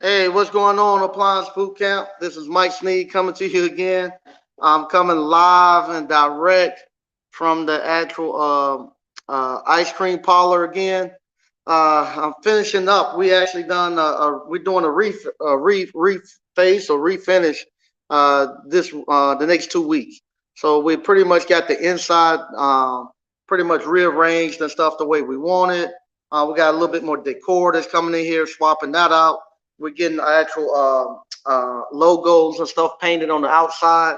Hey, what's going on, Appliance Boot Camp? This is Mike Sneed coming to you again. I'm coming live and direct from the actual ice cream parlor again. I'm finishing up. We actually done we're doing reface or refinish this the next 2 weeks. So we pretty much got the inside pretty much rearranged and stuff the way we want it. We got a little bit more decor that's coming in here, swapping that out. We're getting actual logos and stuff painted on the outside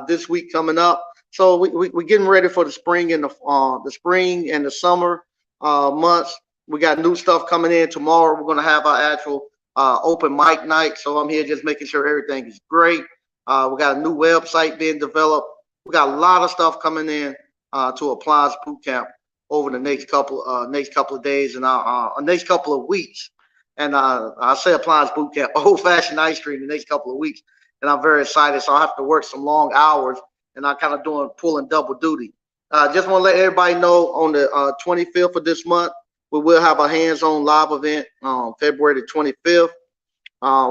this week coming up. So we're getting ready for the spring and the summer months. We got new stuff coming in tomorrow. We're gonna have our actual open mic night. So I'm here just making sure everything is great. We got a new website being developed. We got a lot of stuff coming in to Appliance Boot Camp over the next couple of days and next couple of weeks. And I say Appliance Boot Camp, old fashioned ice cream the next couple of weeks. And I'm very excited. So I have to work some long hours and I'm kind of pulling double duty. Just want to let everybody know on the 25th of this month, we will have a hands-on live event on February the 25th.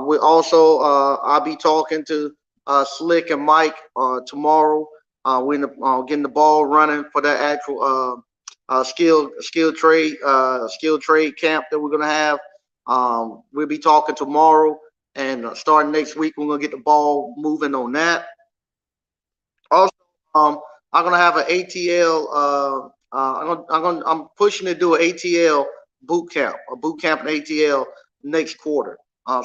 We also, I'll be talking to Slick and Mike tomorrow. We're getting the ball running for that actual skill trade camp that we're gonna have. We'll be talking tomorrow, and starting next week, we're gonna get the ball moving on that. Also, I'm gonna have an ATL. I'm pushing to do an ATL boot camp, a boot camp in ATL next quarter.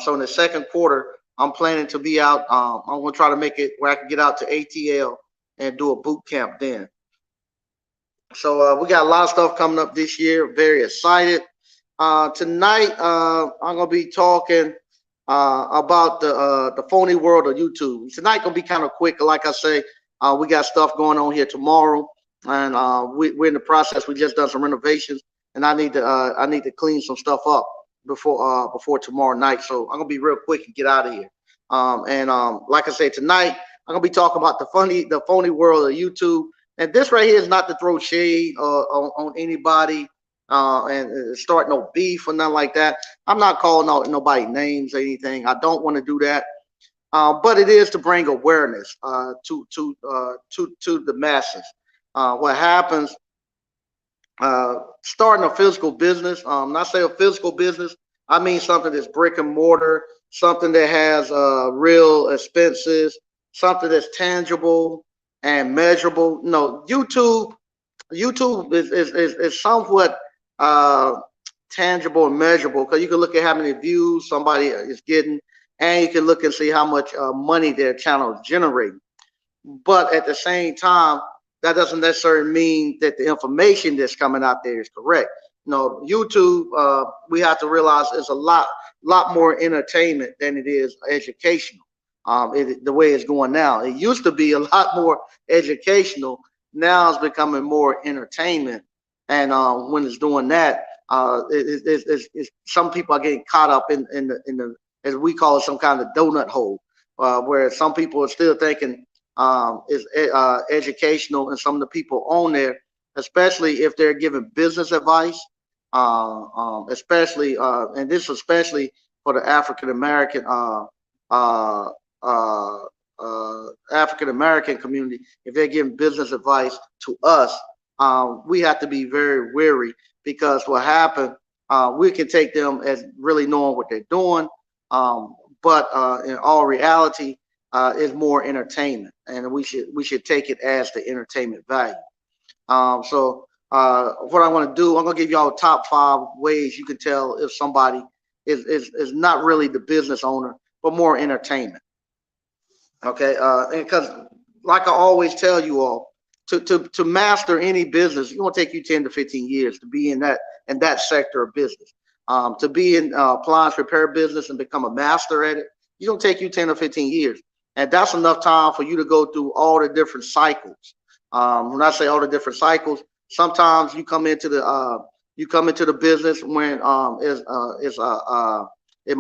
So in the second quarter, I'm planning to be out. I'm gonna try to make it where I can get out to ATL and do a boot camp then. So we got a lot of stuff coming up this year. Very excited. Tonight, I'm gonna be talking about the phony world of YouTube. Tonight gonna be kind of quick. Like I say, we got stuff going on here tomorrow, and we're in the process. We just done some renovations, and I need to clean some stuff up before tomorrow night. So I'm gonna be real quick and get out of here. Like I said, tonight I'm gonna be talking about the phony world of YouTube. And this right here is not to throw shade on anybody and start no beef or nothing like that. I'm not calling out nobody names or anything. I don't want to do that. But it is to bring awareness to the masses. What happens starting a physical business? When I say a physical business, I mean something that's brick and mortar, something that has real expenses, something that's tangible and measurable. No, YouTube is somewhat tangible and measurable because you can look at how many views somebody is getting, and you can look and see how much money their channel is generating. But at the same time, that doesn't necessarily mean that the information that's coming out there is correct. No, YouTube, we have to realize is a lot more entertainment than it is educational. The way it's going now, it used to be a lot more educational. Now it's becoming more entertainment, and when it's doing that, some people are getting caught up in the as we call it, some kind of donut hole, where some people are still thinking is educational, and some of the people on there, especially if they're giving business advice, especially and this especially for the African American African American community, if they're giving business advice to us, we have to be very wary, because what happened, we can take them as really knowing what they're doing, but in all reality, is more entertainment, and we should take it as the entertainment value. So what I want to do, I'm gonna give y'all top 5 ways you can tell if somebody is not really the business owner, but more entertainment. Okay, because like I always tell you all, to master any business, it's gonna take you 10 to 15 years to be in that sector of business. To be in appliance repair business and become a master at it, it's gonna take you 10 or 15 years, and that's enough time for you to go through all the different cycles. When I say all the different cycles, sometimes you come into the business when it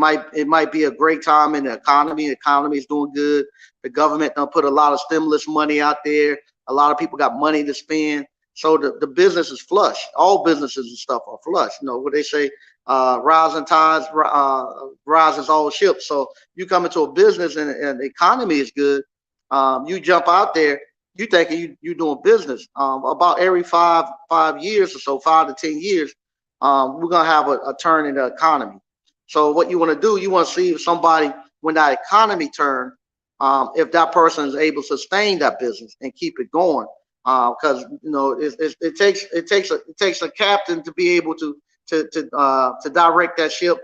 might be a great time in the economy. The economy is doing good. The government done put a lot of stimulus money out there. A lot of people got money to spend. So the business is flush. All businesses and stuff are flush. You know what they say, rising tides rises all ships. So you come into a business and the economy is good, you jump out there, you thinking you doing business. About every five years or so, 5 to 10 years, we're gonna have a turn in the economy. So what you want to do, you want to see if somebody, when that economy turn, if that person is able to sustain that business and keep it going. Because you know it takes a captain to be able to direct that ship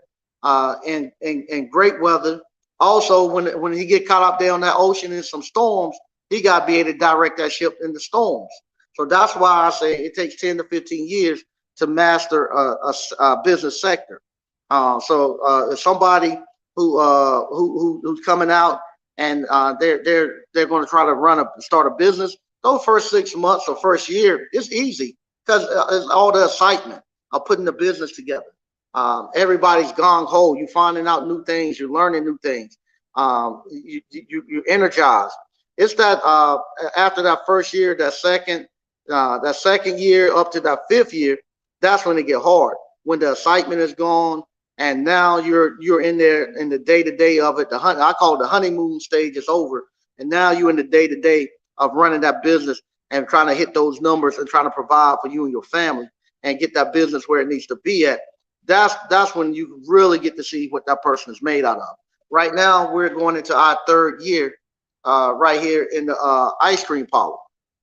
in great weather. Also, when he get caught up there on that ocean in some storms, he got to be able to direct that ship in the storms. So that's why I say it takes 10 to 15 years to master a business sector. If somebody who's coming out and they're going to try to start a business, those first 6 months or first year, it's easy because it's all the excitement of putting the business together. Everybody's gung ho. You're finding out new things. You're learning new things. You're energized. It's that after that first year, that second year up to that fifth year, that's when it get hard. When the excitement is gone, and now you're in there in the day-to-day of it. I call it the honeymoon stage is over, and now you're in the day-to-day of running that business and trying to hit those numbers and trying to provide for you and your family and get that business where it needs to be at. That's when you really get to see what that person is made out of. Right now, we're going into our third year right here in the ice cream parlor,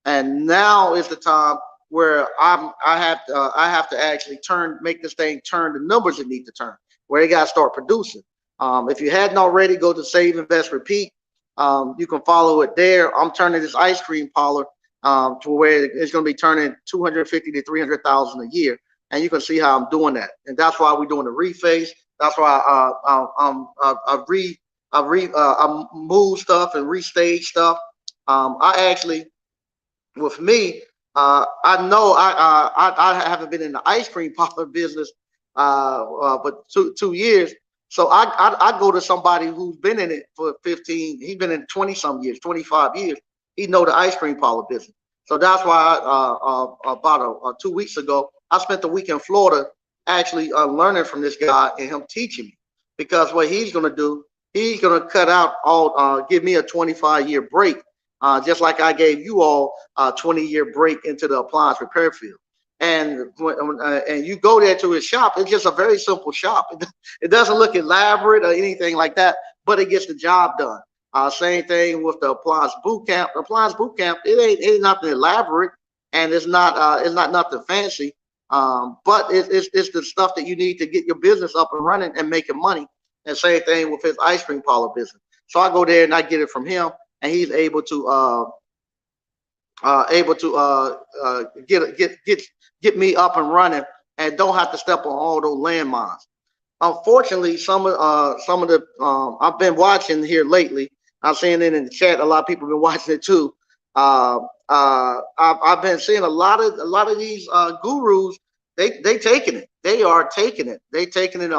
and now is the time where I have to actually make this thing turn the numbers it need to turn, where it got to start producing. If you hadn't already, go to Save, Invest, Repeat. You can follow it there. I'm turning this ice cream parlor to where it's going to be turning 250 to 300,000 a year, and you can see how I'm doing that. And that's why we're doing the reface. That's why I move stuff and restage stuff. I actually, with me, I know I haven't been in the ice cream parlor business but 2 years. So I go to somebody who's been in it for 15. He's been in 20 some years, 25 years. He know the ice cream parlor business. So that's why about 2 weeks ago, I spent the week in Florida actually learning from this guy and him teaching me. Because what he's going to do, he's going to cut out give me a 25-year break, just like I gave you all a 20-year break into the appliance repair field. And and you go there to his shop, it's just a very simple shop. It doesn't look elaborate or anything like that, but it gets the job done. Same thing with the appliance boot camp. The appliance boot camp, it ain't nothing elaborate, and it's not nothing fancy. But it's the stuff that you need to get your business up and running and making money. And same thing with his ice cream parlor business. So I go there and I get it from him, and he's able to get me up and running and don't have to step on all those landmines. Unfortunately, some of the I've been watching here lately. I'm seeing it in the chat. A lot of people have been watching it too. I've been seeing a lot of these gurus. They taking it. They are taking it. They taking it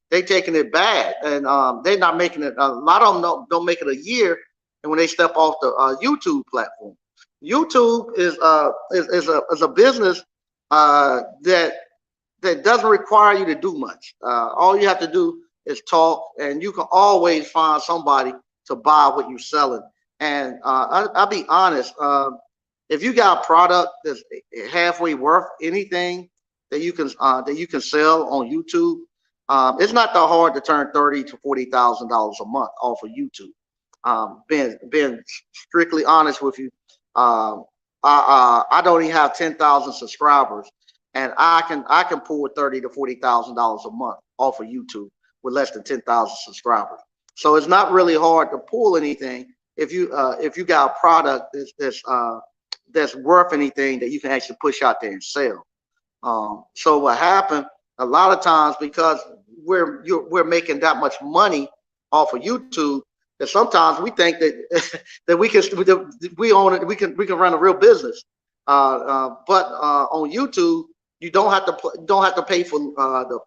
they taking it bad, and they're not making it. A lot of them don't make it a year, and when they step off the YouTube platform. YouTube is a business that doesn't require you to do much. All you have to do is talk, and you can always find somebody to buy what you're selling. And I'll be honest, if you got a product that's halfway worth anything that you can sell on YouTube, it's not that hard to turn $30,000 to $40,000 a month off of YouTube. Being strictly honest with you, I don't even have 10,000 subscribers, and I can pull $30,000 to $40,000 a month off of YouTube with less than 10,000 subscribers. So it's not really hard to pull anything if you got a product that's worth anything that you can actually push out there and sell. So what happened a lot of times, because we're making that much money off of YouTube, that sometimes we think that that we own it, we can run a real business. But on YouTube, you don't have to pay for the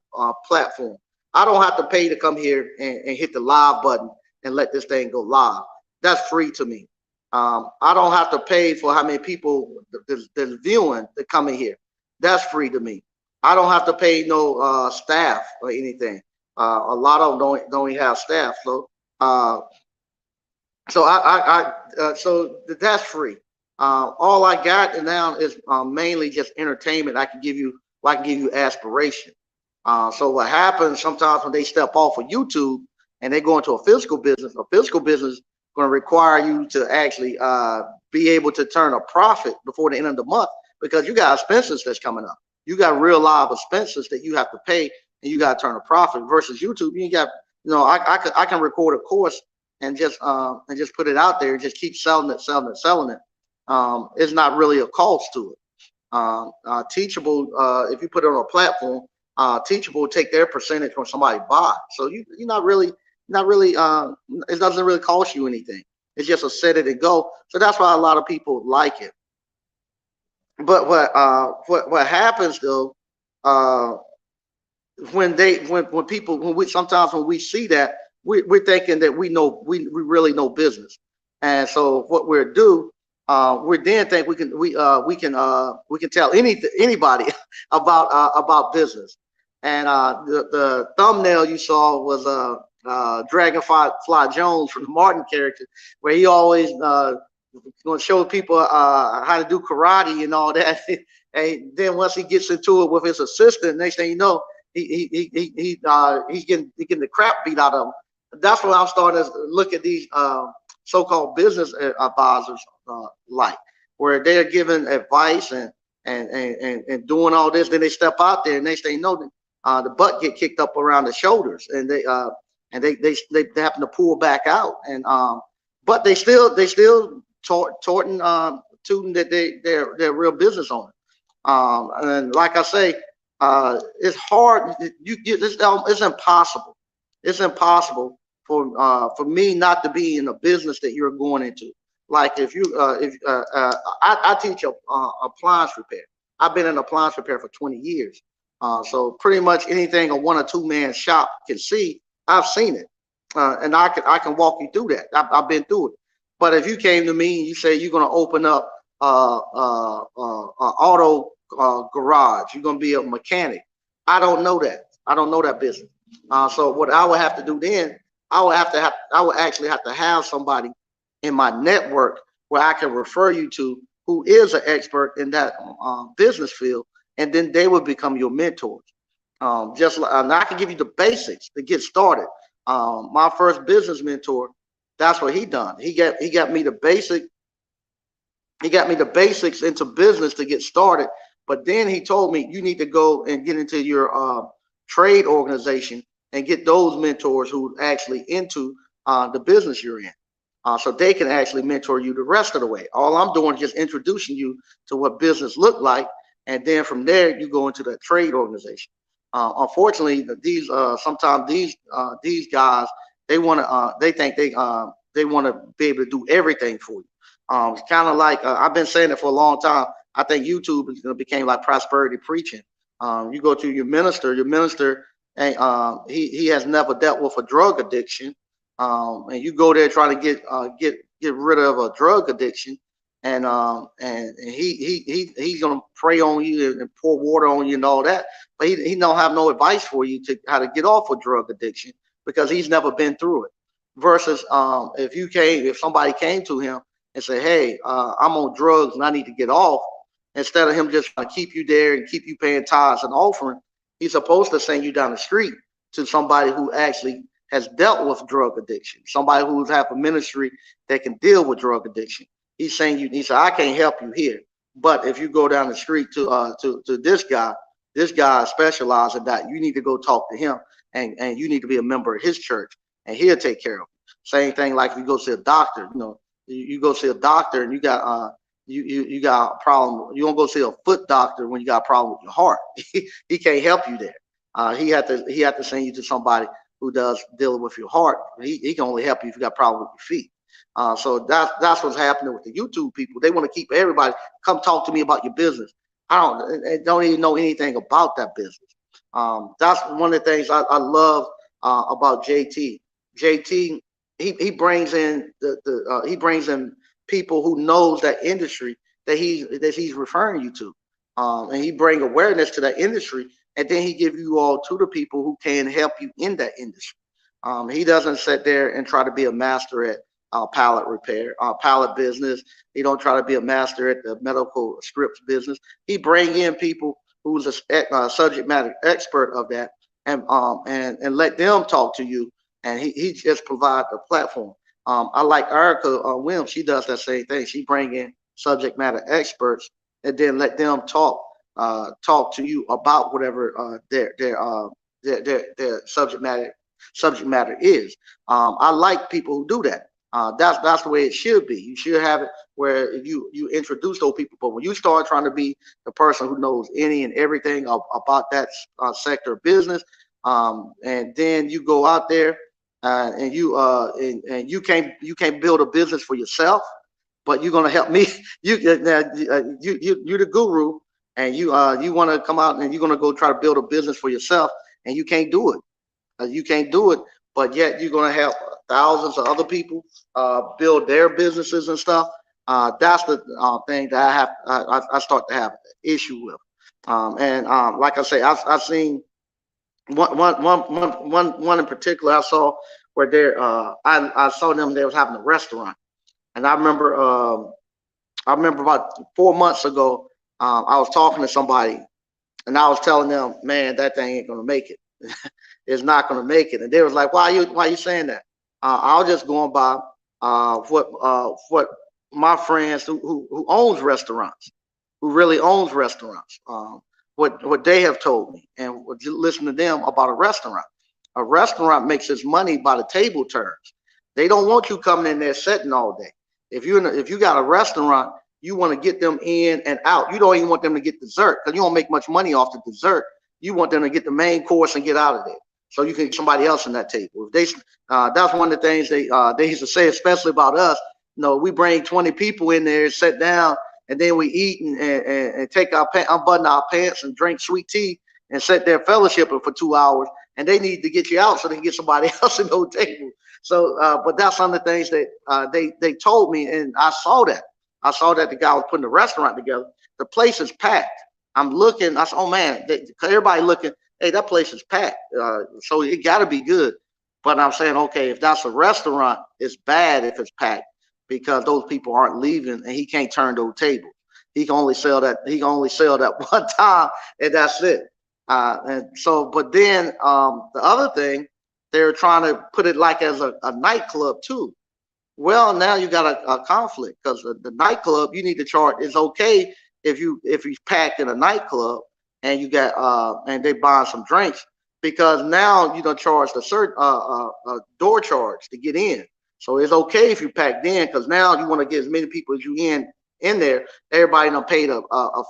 platform. I don't have to pay to come here and hit the live button and let this thing go live. That's free to me. I don't have to pay for how many people that's viewing that come in here. That's free to me. I don't have to pay no staff or anything. A lot of them don't even have staff. Uh, so that's free. All I got now is mainly just entertainment. I can give you aspiration. So what happens sometimes when they step off of YouTube and they go into a physical business is going to require you to actually be able to turn a profit before the end of the month because you got expenses that's coming up. You got real live expenses that you have to pay and you got to turn a profit versus YouTube. You got, I can record a course and just put it out there and just keep selling it, selling it, selling it. It's not really a cost to it. Teachable, if you put it on a platform, Teachable will take their percentage when somebody buy. So you're not really. It doesn't really cost you anything. It's just a set it and go. So that's why a lot of people like it. But what happens though? Uh, when people when we sometimes when we see that we're thinking that we really know business, and so what we're do we then think we can tell anybody about business, and the thumbnail you saw was Dragonfly Fly Jones from the Martin character, where he always going to show people how to do karate and all that. And then once he gets into it with his assistant, next thing you know, he's getting the crap beat out of him. That's when I'm starting to look at these so-called business advisors like, where they're giving advice and doing all this. Then they step out there, and next thing you know, the butt get kicked up around the shoulders, and they happen to pull back out, and but they still tooting that they're real business owners. And like I say, it's hard. It's impossible. It's impossible for me not to be in a business that you're going into. Like I teach appliance repair. I've been in appliance repair for 20 years. So pretty much anything a one or two man shop can see, I've seen it, and I can walk you through that. I've been through it. But if you came to me and you say you're going to open up auto garage, you're going to be a mechanic, I don't know that. I don't know that business. So what I would have to do then, I would actually have to have somebody in my network where I can refer you to who is an expert in that business field, and then they will become your mentors. Just like, and I can give you the basics to get started. My first business mentor, that's what he done. He got me the basic. He got me the basics into business to get started. But then he told me you need to go and get into your trade organization and get those mentors who actually into the business you're in, so they can actually mentor you the rest of the way. All I'm doing is just introducing you to what business look like, and then from there you go into the trade organization. Unfortunately, sometimes these guys, they think they want to be able to do everything for you. It's kind of like I've been saying it for a long time. I think YouTube is going to become like prosperity preaching. You go to your minister, and he has never dealt with a drug addiction, and you go there trying to get rid of a drug addiction, and he's gonna pray on you and pour water on you and all that, but he don't have no advice for you to how to get off of drug addiction because he's never been through it. Versus if somebody came to him and said, hey, I'm on drugs and I need to get off, instead of him just trying to keep you there and keep you paying tithes and offering, he's supposed to send you down the street to somebody who actually has dealt with drug addiction, somebody who's have a ministry that can deal with drug addiction. He's saying he said, I can't help you here. But if you go down the street to this guy specializes in that, you need to go talk to him, and you need to be a member of his church, and he'll take care of you. Same thing like if you go see a doctor, you go see a doctor and you got you got a problem. You don't go see a foot doctor when you got a problem with your heart. He can't help you there. He had to send you to somebody who does dealing with your heart. He can only help you if you got a problem with your feet. So that's what's happening with the YouTube people. They want to keep everybody come talk to me about your business. I don't even know anything about that business. That's one of the things I love about JT. JT, he brings in he brings in people who knows that industry that he's referring you to. and he bring awareness to that industry, and then he give you all to the people who can help you in that industry. He doesn't sit there and try to be a master at pallet repair, pallet business. He don't try to be a master at the medical scripts business. He bring in people who's a subject matter expert of that, and let them talk to you, and he just provide the platform. I like Erica Williams. She does that same thing. She bring in subject matter experts and then let them talk to you about whatever their subject matter is. I like people who do that. That's the way it should be. You should have it where you introduce those people, but when you start trying to be the person who knows any and everything about that sector of business, and then you go out there and you can't build a business for yourself, but you're gonna help me. You're the guru, and you want to come out and you're gonna go try to build a business for yourself, and you can't do it. You can't do it, but yet you're gonna help thousands of other people build their businesses and stuff. That's the thing that I start to have an issue with. And like I say, I've seen one in particular. I saw where I saw them. They was having a restaurant, and I remember about 4 months ago, I was talking to somebody, and I was telling them, man, that thing ain't gonna make it. It's not going to make it. And they was like, why are you saying that? I was just going by what my friends who owns restaurants, who really owns restaurants, what they have told me, and listen to them about a restaurant. A restaurant makes its money by the table turns. They don't want you coming in there sitting all day. If you got a restaurant, you want to get them in and out. You don't even want them to get dessert because you don't make much money off the dessert. You want them to get the main course and get out of there, so you can get somebody else in that table. If they, that's one of the things they used to say, especially about us. You know, we bring 20 people in there, sit down, and then we eat and take unbutton our pants and drink sweet tea and sit there fellowshipping for 2 hours. And they need to get you out so they can get somebody else in those table. So, but that's some of the things that they told me, and I saw that. I saw that the guy was putting the restaurant together. The place is packed. I'm looking. I said, "Oh man!" Everybody looking. Hey, that place is packed. So it got to be good. But I'm saying, okay, if that's a restaurant, it's bad if it's packed because those people aren't leaving, and he can't turn those tables. He can only sell that. He can only sell that one time, and that's it. And so, but then the other thing, they're trying to put it like as a nightclub too. Well, now you got a conflict because the nightclub you need to charge. It's okay if you packed in a nightclub and you got and they buying some drinks, because now you don't charge the certain door charge to get in. So it's okay if you packed in, because now you want to get as many people as you in there. Everybody done paid a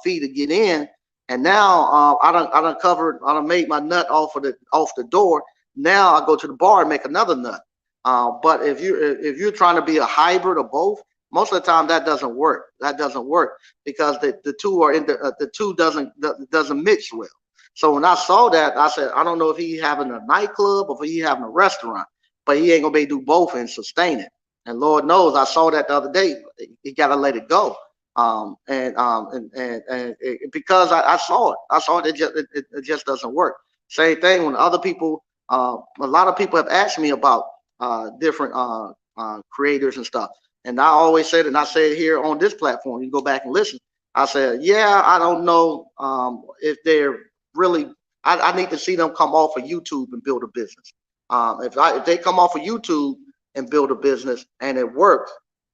fee to get in, and now I done made my nut off the door. Now I go to the bar and make another nut. But if you're trying to be a hybrid of both, most of the time that doesn't work. That doesn't work because the two are the two doesn't mix well. So when I saw that, I said, I don't know if he's having a nightclub or if he's having a restaurant, but he ain't gonna be able to do both and sustain it. And Lord knows, I saw that the other day. He got to let it go. Because I saw it. It just doesn't work. Same thing when other people. A lot of people have asked me about different creators and stuff. And I always said, and I say it here on this platform, you go back and listen. I said, yeah, I don't know if they're really, I need to see them come off of YouTube and build a business. If they come off of YouTube and build a business and it works,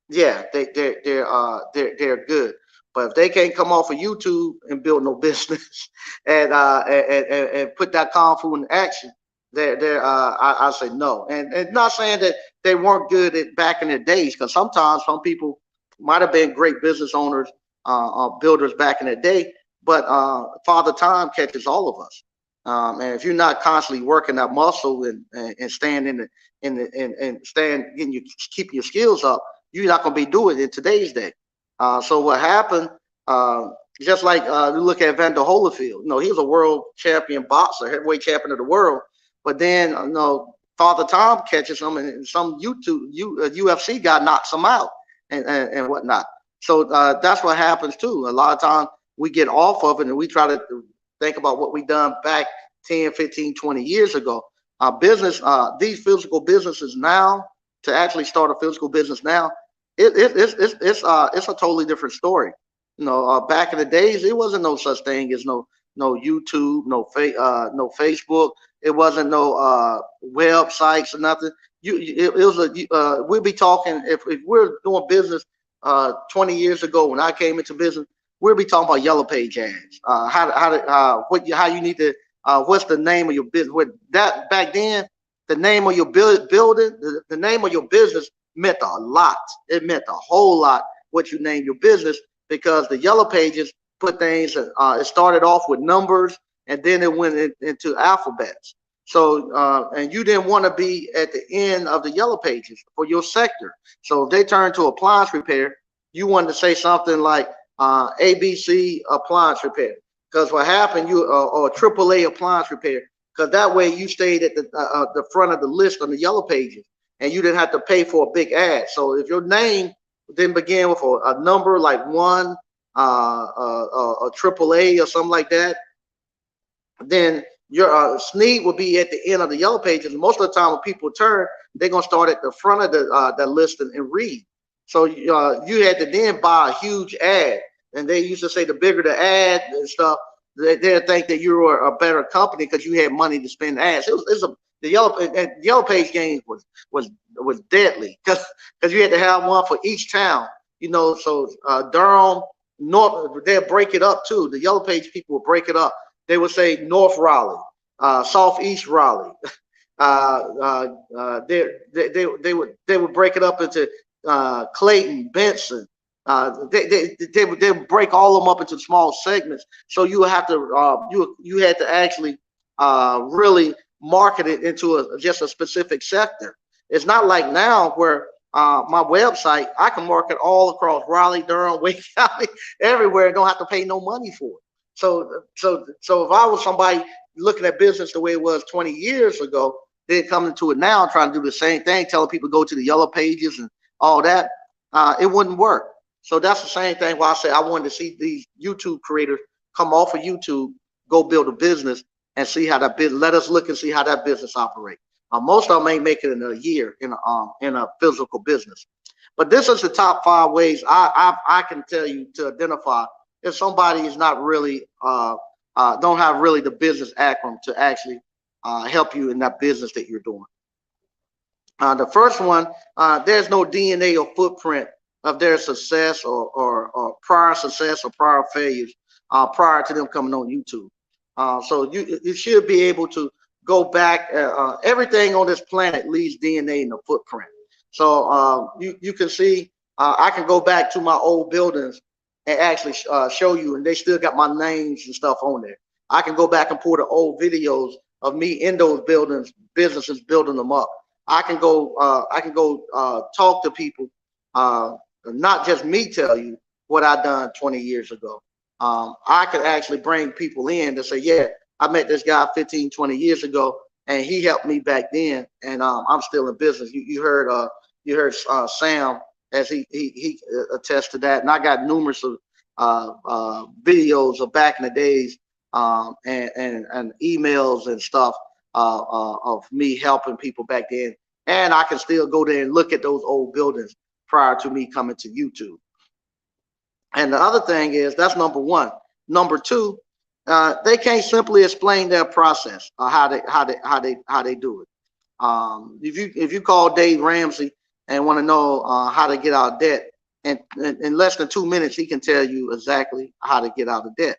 yeah, they're good. But if they can't come off of YouTube and build no business and put that kung fu in action, I say no. And not saying that they weren't good at back in the days, because sometimes some people might have been great business owners, builders back in the day, but Father Time catches all of us. And if you're not constantly working that muscle and staying keeping your skills up, you're not gonna be doing it in today's day. So what happened? Just like you look at Vander Holyfield, he was a world champion boxer, heavyweight champion of the world. But then, Father Tom catches him, and some UFC guy knocks him out and whatnot. So that's what happens too. A lot of times we get off of it and we try to think about what we done back 10, 15, 20 years ago. These physical businesses now, to actually start a physical business now, it's a totally different story. Back in the days, it wasn't no such thing as no YouTube, no Facebook. It wasn't no websites or nothing. We'd be talking if we're doing business 20 years ago when I came into business, we'll be talking about yellow page ads. How you need to what's the name of your business? With that back then, the name of your building, the name of your business meant a lot. It meant a whole lot what you name your business, because the yellow pages put things. It started off with numbers and then it went into alphabets. So and you didn't want to be at the end of the yellow pages for your sector. So if they turned to appliance repair, you wanted to say something like ABC appliance repair, because what happened, or AAA appliance repair, because that way you stayed at the front of the list on the yellow pages, and you didn't have to pay for a big ad. So if your name then began with a number like one, a AAA or something like that, then your SNEED will be at the end of the yellow pages. And most of the time when people turn, they're gonna start at the front of the list and read. So you had to then buy a huge ad, and they used to say the bigger the ad and stuff, they'd think that you were a better company because you had money to spend ads. The yellow page game was deadly because you had to have one for each town. So Durham, North, they'll break it up too. The yellow page people will break it up. They would say North Raleigh, Southeast Raleigh. They would break it up into Clayton, Benson. They would break all of them up into small segments. So you would have to you had to actually really market it into just a specific sector. It's not like now where my website, I can market all across Raleigh, Durham, Wake County, everywhere, and don't have to pay no money for it. So if I was somebody looking at business the way it was 20 years ago, then coming to it now, trying to do the same thing, telling people go to the yellow pages and all that, it wouldn't work. So that's the same thing why I say I wanted to see these YouTube creators come off of YouTube, go build a business and see how that business, let us look and see how that business operates. Most of them ain't make it in a year in a physical business. But this is the top 5 ways I can tell you to identify if somebody is not really don't have really the business acumen to actually help you in that business that you're doing. The first one, there's no DNA or footprint of their success or prior success or prior failures prior to them coming on YouTube. So you should be able to go back. Everything on this planet leaves DNA in the footprint. So you can see, I can go back to my old buildings and actually show you, and they still got my names and stuff on there. I can go back and pull the old videos of me in those buildings, businesses building them up. I can go talk to people, not just me tell you what I done 20 years ago. I could actually bring people in to say, yeah, I met this guy 15, 20 years ago, and he helped me back then, and I'm still in business. You heard Sam, as he attests to that, and I got numerous of videos of back in the days, and emails and stuff of me helping people back then, and I can still go there and look at those old buildings prior to me coming to YouTube. And the other thing is, that's number one. Number two, they can't simply explain their process or how they do it. If you call Dave Ramsey and want to know how to get out of debt, and in less than 2 minutes, he can tell you exactly how to get out of debt.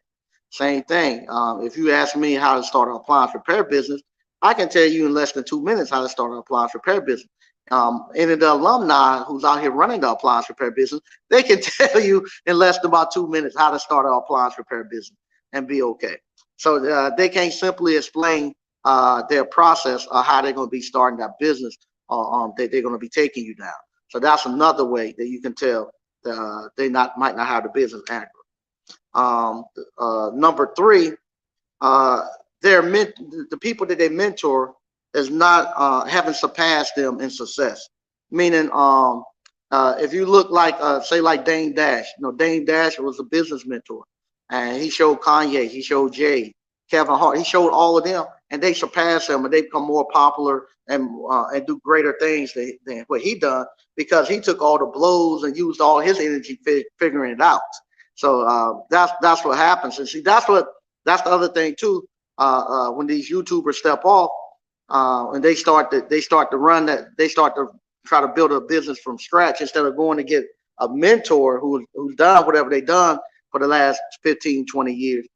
Same thing. If you ask me how to start an appliance repair business, I can tell you in less than 2 minutes how to start an appliance repair business. And the alumni who's out here running the appliance repair business, they can tell you in less than about 2 minutes how to start an appliance repair business and be okay. So they can't simply explain their process or how they're going to be starting that business, that they're going to be taking you down. So that's another way that you can tell they might not have the business accurate. Number three, the people that they mentor is not haven't surpassed them in success. Meaning, if you look like say like Dame Dash, Dame Dash was a business mentor. and he showed Kanye, he showed Jay, Kevin Hart, he showed all of them, and they surpassed him, and they become more popular and do greater things than what he done, because he took all the blows and used all his energy figuring it out. So that's what happens. And see, that's the other thing too. When these YouTubers step off, and they start to run that, they start to try to build a business from scratch instead of going to get a mentor who's done whatever they done for the last 15, 20 years.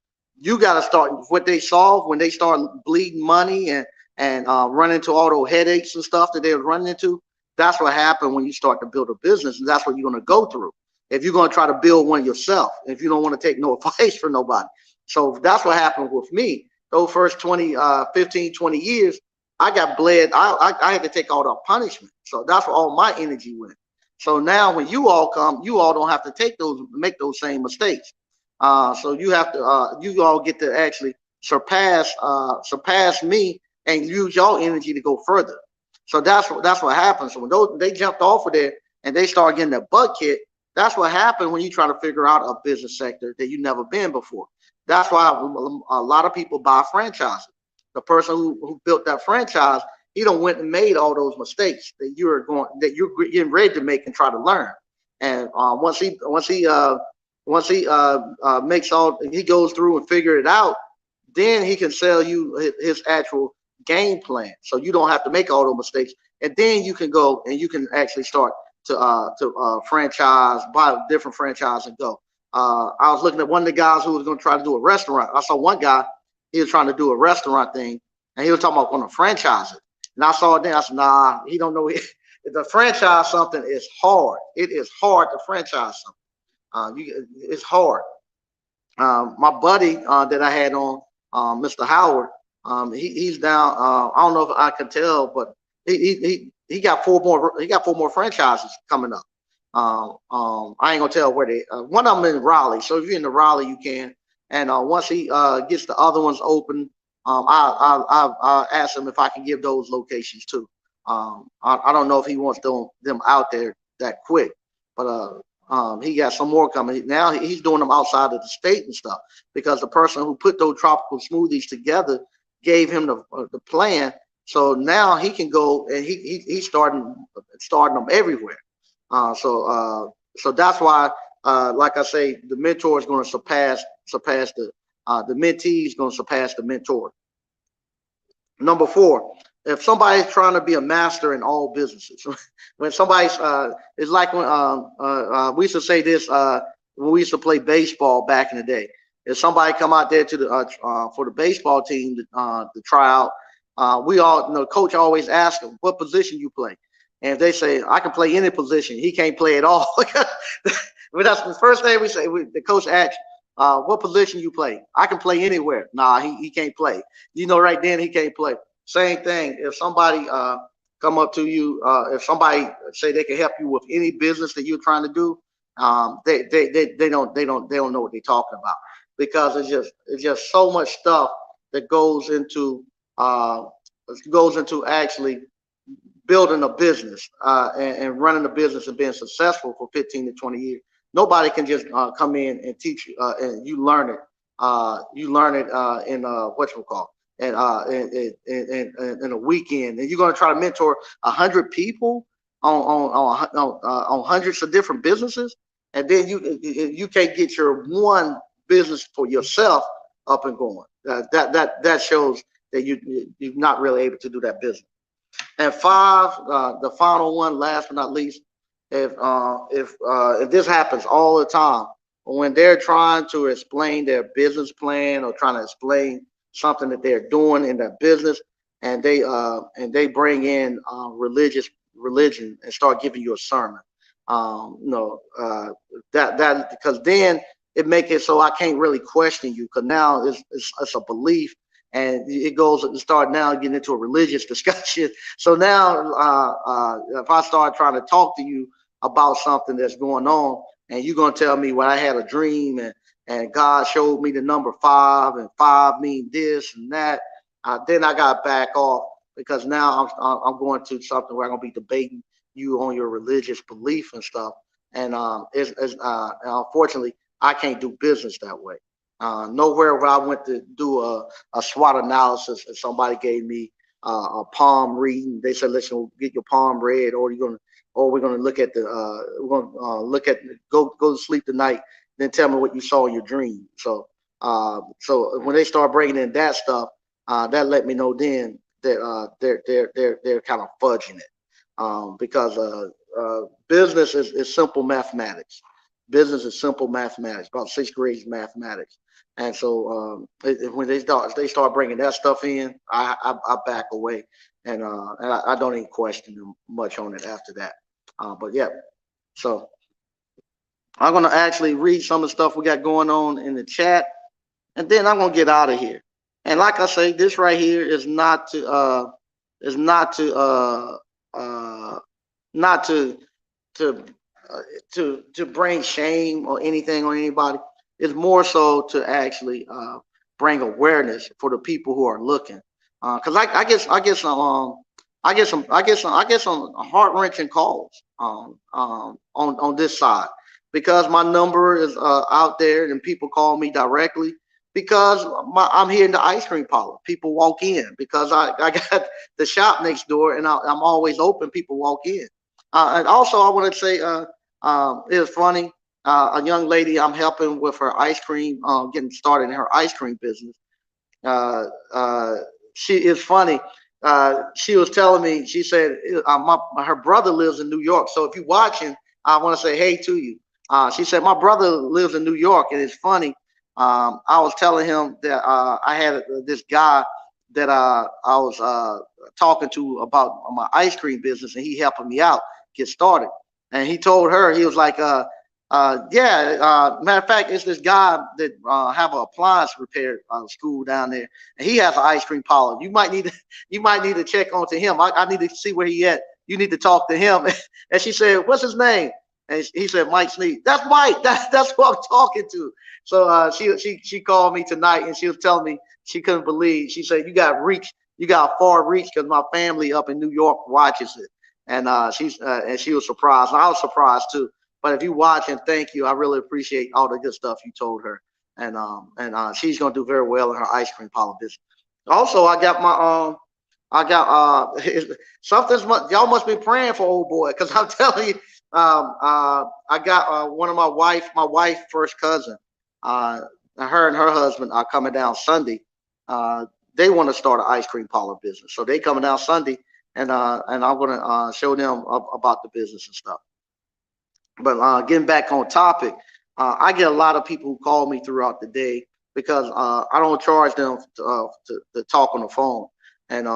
You got to start what they solve when they start bleeding money and run into all those headaches and stuff that they're running into. That's what happened when you start to build a business, and that's what you're going to go through if you're going to try to build one yourself, if you don't want to take no advice from nobody. So that's what happened with me. Those first 15, 20 years, I got bled. I had to take all the punishment. So that's where all my energy went. So now when you all come, you all don't have to make those same mistakes. So you have to, you all get to actually surpass me and use your energy to go further. So that's what happens. So when they jumped off of there and they start getting their butt kicked, that's what happened when you try to figure out a business sector that you've never been before. That's why a lot of people buy franchises. The person who built that franchise, he don't went and made all those mistakes that you're getting ready to make and try to learn. And once he makes all, he goes through and figure it out, then he can sell you his actual game plan. So you don't have to make all those mistakes, and then you can go and you can actually start to franchise, buy a different franchise and go. I was looking at one of the guys who was going to try to do a restaurant. I saw one guy, he was trying to do a restaurant thing, and he was talking about going to franchise it. And I saw it then. I said, nah, he don't know. The franchise something is hard. It is hard to franchise something. It's hard. My buddy that I had on, Mr. Howard, he's down. I don't know if I can tell, but he got four more franchises coming up. I ain't gonna tell where they. One of them in Raleigh. So if you're in the Raleigh, you can. And once he gets the other ones open, I'll ask him if I can give those locations too. I don't know if he wants them out there that quick, but he got some more coming. Now he's doing them outside of the state and stuff, because the person who put those tropical smoothies together gave him the plan. So now he can go and he's starting them everywhere. So that's why, like I say, the mentor is going to surpass the mentee is going to surpass the mentor. Number 4, if somebody's trying to be a master in all businesses, when somebody's it's like when we used to say this when we used to play baseball back in the day. If somebody come out there to the for the baseball team to try out, we all, coach always asks them, what position you play. And if they say, I can play any position, he can't play at all. But that's the first thing we say. The coach asks, what position you play? I can play anywhere. Nah, he can't play. Right then he can't play. Same thing. If somebody come up to you, if somebody say they can help you with any business that you're trying to do, they don't know what they're talking about, because it's just so much stuff that goes into actually building a business and running a business and being successful for 15 to 20 years. Nobody can just come in and teach you, and you learn it. You learn it in whatchamacallit, in a weekend, and you're going to try to mentor 100 people on hundreds of different businesses, and then you can't get your one business for yourself up and going. That shows that you're not really able to do that business. And 5, the final one, last but not least, if this happens all the time, when they're trying to explain their business plan or trying to explain something that they're doing in their business, and they bring in religion and start giving you a sermon, that because then it make it so I can't really question you, because now it's a belief. And it goes and start now getting into a religious discussion. So now, if I start trying to talk to you about something that's going on, and you're going to tell me, well, I had a dream and God showed me the number 5, and 5 mean this and that, then I got to back off, because now I'm going to something where I'm going to be debating you on your religious belief and stuff. And unfortunately, I can't do business that way. Nowhere where I went to do a SWOT analysis and somebody gave me a palm reading. They said, "Listen, get your palm read, or we're gonna look at the we're gonna look at go to sleep tonight. Then tell me what you saw in your dream." So when they start bringing in that stuff, that let me know then that they're kind of fudging it, because business is simple mathematics. Business is simple mathematics, about sixth grade mathematics. And so when they start bringing that stuff in, I back away, and I don't even question them much on it after that. But yeah, so I'm gonna actually read some of the stuff we got going on in the chat, and then I'm gonna get out of here. And like I say, this right here is not to not to to bring shame or anything on anybody. It's more so to actually bring awareness for the people who are looking. Because I get some heart wrenching calls on this side, because my number is out there and people call me directly because I'm here in the ice cream parlor. People walk in because I got the shop next door, and I'm always open. People walk in. And also, I want to say, it was funny. A young lady I'm helping with her ice cream, getting started in her ice cream business. Uh, uh, she is funny. She was telling me, she said, her brother lives in New York. So if you're watching, I want to say hey to you. She said, my brother lives in New York, and it's funny. I was telling him that I had this guy that I was talking to about my ice cream business, and he helping me out get started. And he told her, he was like, yeah, matter of fact, it's this guy that have an appliance repair school down there, and he has an ice cream parlor. You might need to check onto him. I need to see where he at. You need to talk to him. And she said, "What's his name?" And he said, "Mike Sneed." That's Mike. That's who I'm talking to. So she called me tonight, and she was telling me she couldn't believe. She said, "You got reach. You got far reach because my family up in New York watches it." And she was surprised. And I was surprised too. But if you watch, and thank you, I really appreciate all the good stuff you told her, and she's gonna do very well in her ice cream parlor business. Also, I got something's y'all must be praying for old boy, because I'm telling you, I got one of my wife first cousin, her and her husband are coming down Sunday. They want to start an ice cream parlor business, so they coming down Sunday, and I'm gonna show them about the business and stuff. But getting back on topic, I get a lot of people who call me throughout the day because I don't charge them to talk on the phone, and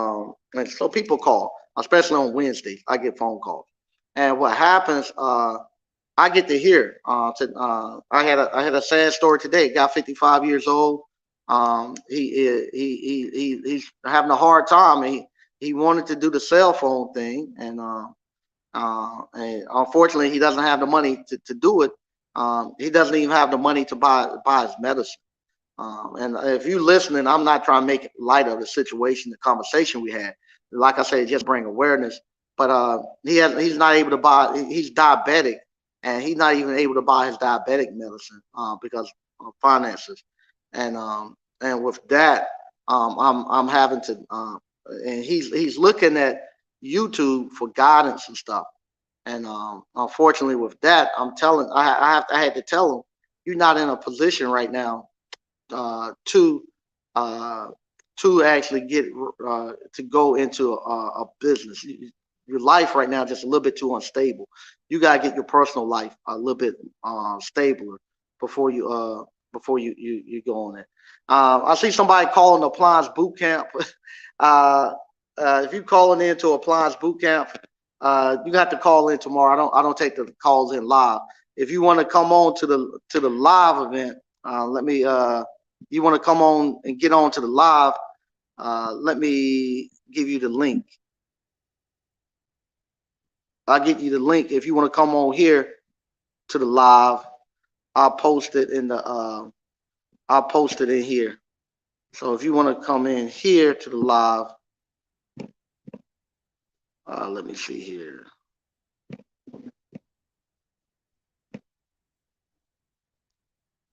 so people call, especially on Wednesdays. I get phone calls, and what happens? I get to hear. I had a sad story today. Got 55 years old. He's having a hard time. He wanted to do the cell phone thing, and unfortunately, he doesn't have the money to do it. He doesn't even have the money to buy his medicine. And if you're listening, I'm not trying to make light of the situation, the conversation we had. Like I said, just bring awareness. But he's not able to buy. He's diabetic, and he's not even able to buy his diabetic medicine because of finances. And with that, I'm having to. And he's looking at YouTube for guidance and stuff. And unfortunately, with that, I had to tell him, you're not in a position right now uh, to uh, to actually get to go into a business. Your life right now is just a little bit too unstable. You gotta get your personal life a little bit stabler before you go on it. I see somebody calling Appliance Boot Camp. uh, if you calling into Appliance Boot Camp, you have to call in tomorrow. I don't take the calls in live. If you want to come on to the live event, let me you want to come on and get on to the live, let me give you the link. I'll give you the link. If you want to come on here to the live, I'll post it in the I'll post it in here. So if you want to come in here to the live, let me see here.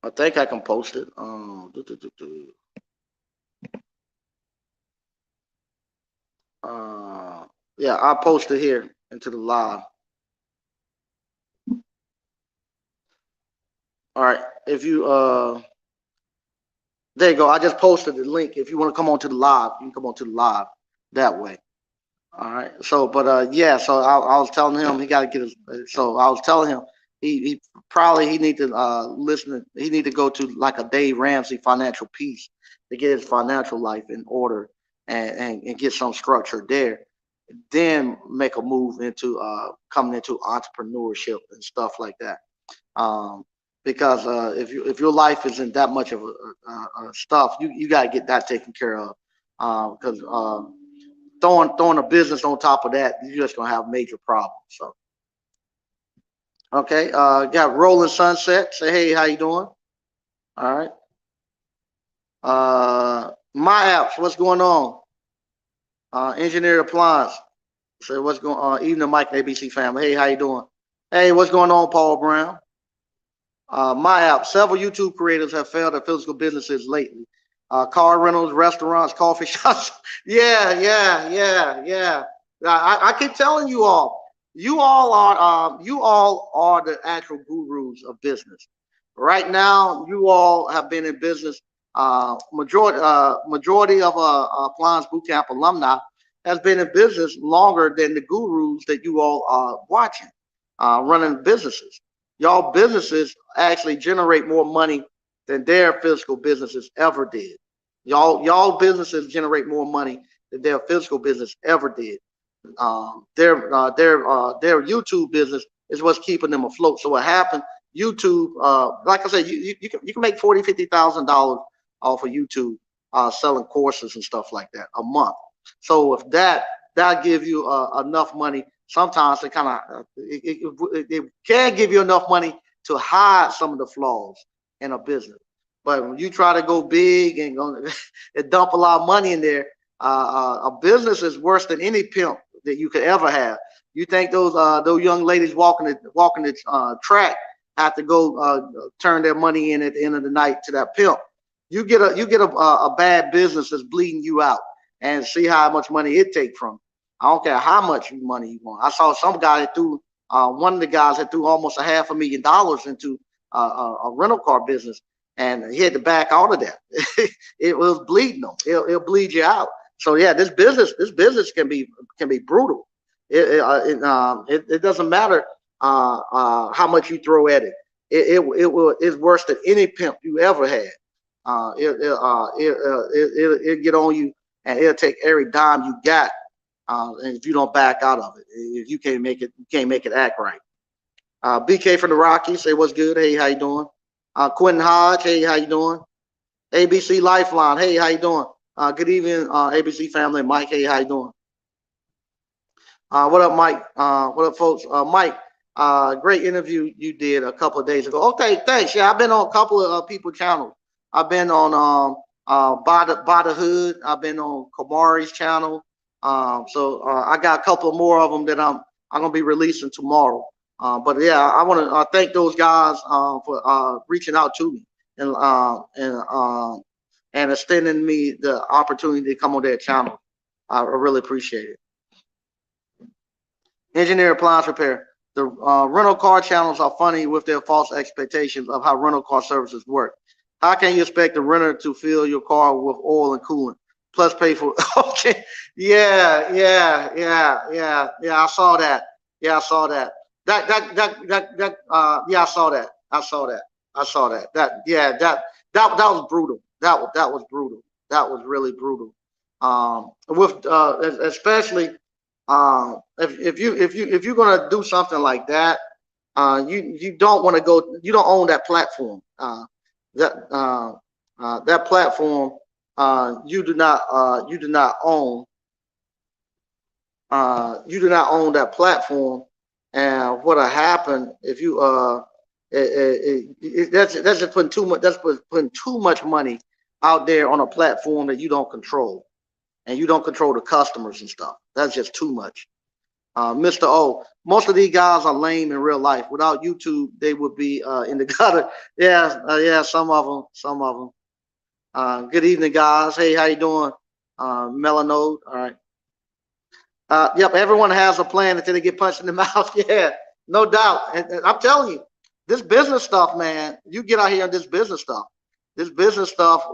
I think I can post it. Yeah, I'll post it here into the live. All right. If you there you go. I just posted the link. If you want to come on to the live, you can come on to the live that way. All right. So, but yeah. So I was telling him he got to get his. So I was telling him he probably he need to listen. He need to go to like a Dave Ramsey financial piece to get his financial life in order and get some structure there. Then make a move into coming into entrepreneurship and stuff like that. Um, because if your life isn't that much of a stuff, you got to get that taken care of. Because throwing a business on top of that, you're just gonna have major problems. So okay, got Rolling Sunset. Say hey, how you doing? All right. My apps, what's going on? Engineer Appliance. Say what's going on? Even the Mike ABC family. Hey, how you doing? Hey, what's going on, Paul Brown? My app. Several YouTube creators have failed at physical businesses lately. Car rentals, restaurants, coffee shops. Yeah. I keep telling you all. You all are the actual gurus of business. Right now, you all have been in business. Majority of Appliance Bootcamp alumni has been in business longer than the gurus that you all are watching, running businesses. Y'all businesses actually generate more money than their physical businesses ever did. Y'all businesses generate more money than their physical business ever did. Their YouTube business is what's keeping them afloat. So what happened? YouTube, like I said, you can make $40,000-$50,000 off of YouTube selling courses and stuff like that a month. So if that give you enough money, sometimes it can give you enough money to hide some of the flaws in a business. But when you try to go big and go and dump a lot of money in there, a business is worse than any pimp that you could ever have. You think those young ladies walking the track have to go turn their money in at the end of the night to that pimp? You get a bad business that's bleeding you out, and see how much money it take from you. I don't care how much money you want. I saw some guy that threw one of the guys that threw almost $500,000 into a rental car business, and he had to back out of that. It was bleeding them. It'll bleed you out. So yeah, this business can be brutal. It doesn't matter how much you throw at it. It's worse than any pimp you ever had. It'll get on you, and it'll take every dime you got. And if you don't back out of it, if you can't make it act right. BK from the Rockies, say what's good. Hey, how you doing? Quentin Hodge, hey, how you doing? ABC Lifeline, hey, how you doing? Good evening, ABC family. Mike, hey, how you doing? What up, Mike? What up, folks? Mike, great interview you did a couple of days ago. Okay, thanks. Yeah, I've been on a couple of people channels. I've been on by the Hood. I've been on Kamari's channel. So I got a couple more of them that I'm gonna be releasing tomorrow. But yeah, I want to thank those guys for reaching out to me and extending me the opportunity to come on their channel. I really appreciate it. Engineer Appliance Repair. The rental car channels are funny with their false expectations of how rental car services work. How can you expect the renter to fill your car with oil and coolant, plus pay for? Okay, yeah. I saw that. Yeah, I saw that. Yeah, I saw that. That was brutal. That was brutal. That was really brutal. With especially if you're gonna do something like that, you don't want to go. You don't own that platform. That platform you do not own. You do not own that platform. And what'll happen if you that's just putting too much. That's putting too much money out there on a platform that you don't control, and you don't control the customers and stuff. That's just too much. Mr. O. Most of these guys are lame in real life. Without YouTube, they would be in the gutter. Yeah, yeah, some of them, some of them. Good evening, guys. Hey, how you doing? Melanode. All right. Yep, everyone has a plan until they get punched in the mouth. Yeah, no doubt. And I'm telling you, this business stuff, man, you get out here on this business stuff. This business stuff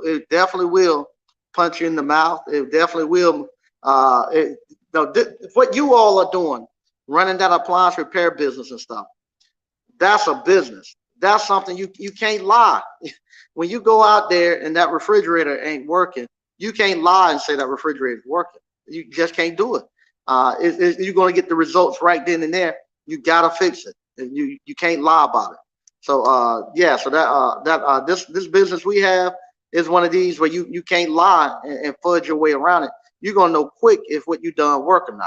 it definitely will punch you in the mouth. It definitely will. What you all are doing, running that appliance repair business and stuff, that's a business. That's something you can't lie. When you go out there and that refrigerator ain't working, you can't lie and say that refrigerator is working. You just can't do it. You're going to get the results right then and there. You got to fix it. You can't lie about it. So yeah, so this business we have is one of these where you can't lie and fudge your way around it. You're gonna know quick if what you done work or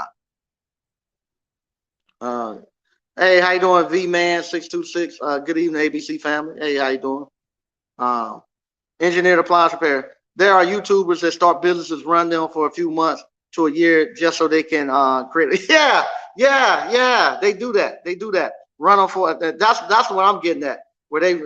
not. Hey, how you doing, V Man 626? Good evening, ABC family. Hey, how you doing? Engineered appliance repair. There are YouTubers that start businesses, run them for a few months to a year just so they can create. Yeah, yeah. They do that. They do that. Run them for that's what I'm getting at. Where they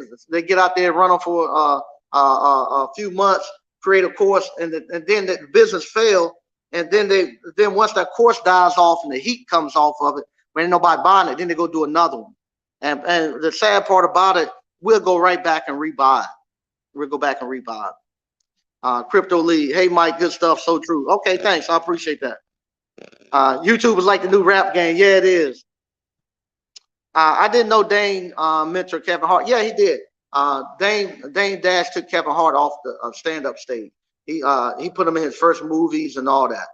get out there, run them for a few months, create a course, and then the business fail, and then once that course dies off and the heat comes off of it, when ain't nobody buying it, then they go do another one. And the sad part about it, we'll go right back and rebuy it. We'll go back and rebuy it. Crypto Lead. Hey, Mike, good stuff. So true. Okay, thanks. I appreciate that. YouTube is like the new rap game. Yeah, it is. I didn't know Dane mentored Kevin Hart. Yeah, he did. Dane Dash took Kevin Hart off the stand-up stage. He put him in his first movies and all that.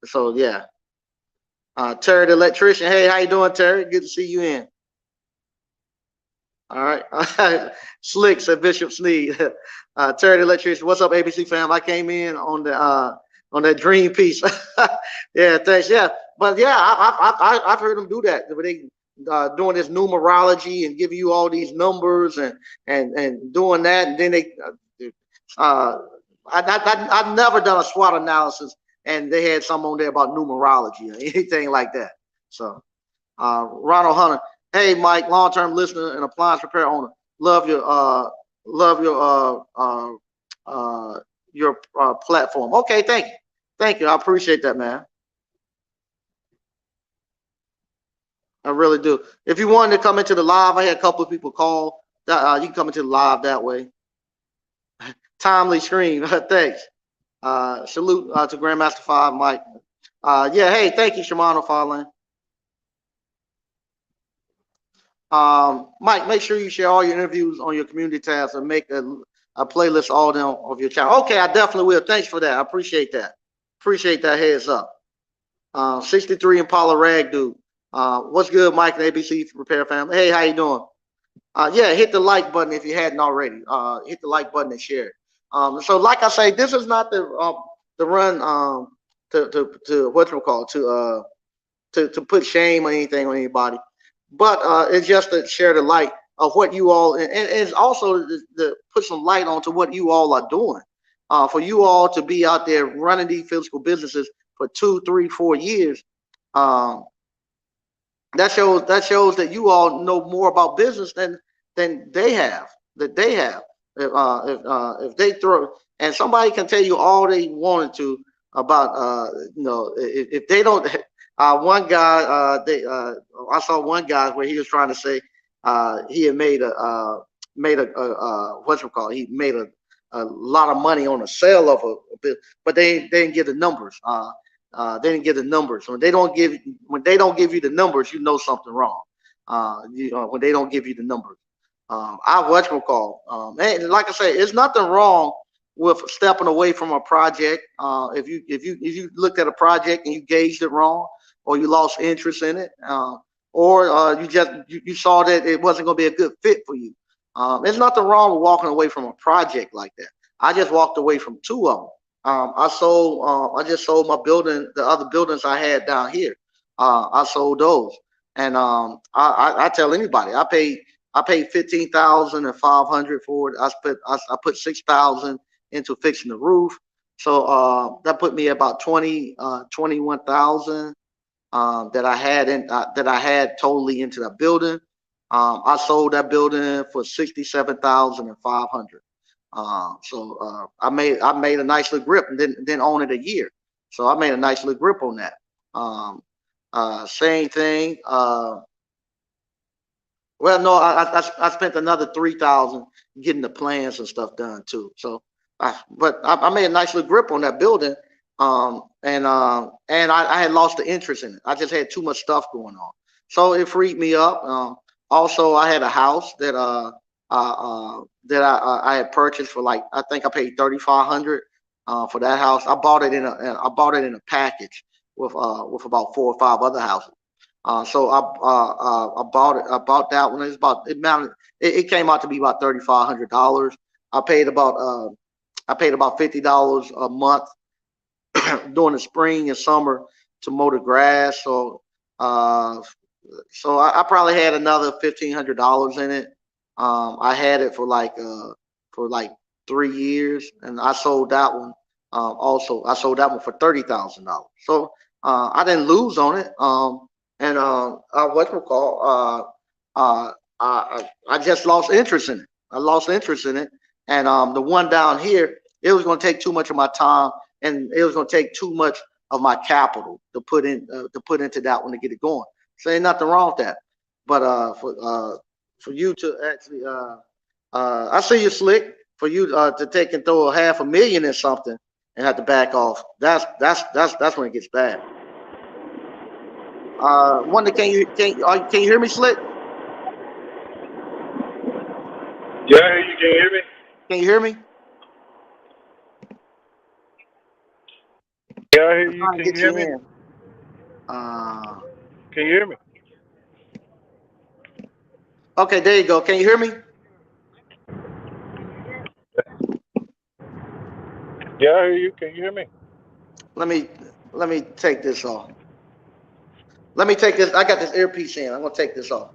So yeah. Terry the electrician. Hey, how you doing, Terry? Good to see you in. All right. Slick said Bishop Sneed. Terry the electrician. What's up, ABC fam? I came in on that dream piece. Yeah, thanks. Yeah, but yeah, I've heard them do that. Where they doing this numerology and giving you all these numbers and doing that, and then they. I've never done a SWOT analysis, and they had some on there about numerology or anything like that. So, Ronald Hunter. Hey, Mike, long-term listener and appliance repair owner. Love your platform. Okay, thank you. I appreciate that, man. I really do. If you wanted to come into the live, I had a couple of people call. You can come into the live that way. Timely scream. Thanks. Salute to Grandmaster 5, Mike. Yeah, hey, thank you, Shimano Farland. Mike, make sure you share all your interviews on your community tabs and make a playlist all them of your channel. Okay, I definitely will. Thanks for that. I appreciate that. Appreciate that heads up. 63 Impala Rag dude. What's good, Mike and ABC Repair family? Hey, how you doing? Yeah, hit the like button if you hadn't already. Hit the like button and share it. So like I say, this is not the run to what you call to put shame or anything on anybody, but it's just to share the light of what you all and it's also to put some light onto what you all are doing. For you all to be out there running these physical businesses for 2, 3, 4 years, that shows that you all know more about business than they have. If they throw and somebody can tell you all they wanted to about if they don't one guy I saw one guy where he was trying to say he had made a what's it called, he made a lot of money on the sale of a bit, but they didn't get the numbers. They didn't get the numbers. When they don't give you the numbers, you know something wrong. When they don't give you the numbers. And like I say, it's nothing wrong with stepping away from a project. If you looked at a project and you gauged it wrong, or you lost interest in it, or you saw that it wasn't going to be a good fit for you. There's nothing wrong with walking away from a project like that. I just walked away from 2 of them. I just sold my building, the other buildings I had down here. I sold those, and I tell anybody I paid $15,500 for it. I put $6,000 into fixing the roof. So that put me about 21,000 that I had totally into that building. I sold that building for 67,500. I made a nice little grip and didn't own it a year. So I made a nice little grip on that. Um, Same thing. Well, no, I spent another 3,000 getting the plans and stuff done too. So, I made a nice little grip on that building, and I had lost the interest in it. I just had too much stuff going on, so it freed me up. Also, I had a house that I had purchased for, like, I think I paid 3,500 for that house. I bought it in a package with about 4 or 5 other houses. So I bought it. I bought that one. It came out to be about $3,500. I paid about uh, I paid about $50 a month during the spring and summer to mow the grass. Uh, so I probably had another $1,500 in it. I had it for like 3 years, and I sold that one. Also, I sold that one for $30,000. So I didn't lose on it. And what we call I just lost interest in it. I lost interest in it, and the one down here, it was going to take too much of my time, and it was going to take too much of my capital to put into that one to get it going. So ain't nothing wrong with that. But for you to actually, I see you slick. For you to take and throw a $500,000 in something and have to back off, that's when it gets bad. Wonder, can you hear me, Slick? Yeah, I hear you. Can you hear me? Can you hear me? Yeah, I hear I'm you. trying to Can you get hear you me? in. Uh, Can you hear me? okay, there you go. Can you hear me? Yeah, I hear you. Can you hear me? Let me let me take this off. Let me take this. I got this earpiece in. I'm gonna take this off.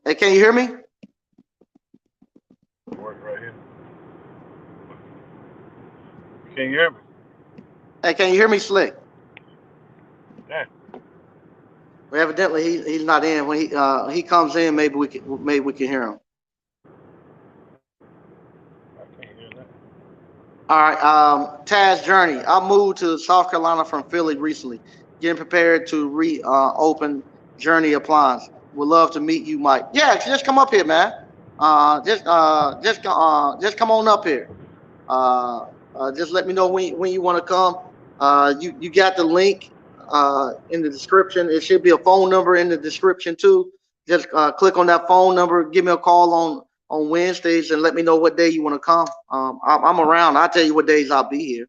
Hey, can you hear me? Work right here. Can you hear me? Hey, can you hear me, Slick? Yeah, Well, evidently he's not in. When he comes in, maybe we can hear him. I can't hear that. All right. Taz Journey. I moved to South Carolina from Philly recently, getting prepared to reopen Journey Appliance. Would love to meet you, Mike. Yeah, just come up here, man. Just come on up here. Uh, just let me know when you want to come. You got the link in the description. It should be a phone number in the description too. Just click on that phone number. Give me a call on Wednesdays and let me know what day you want to come. I'm around. I'll tell you what days I'll be here.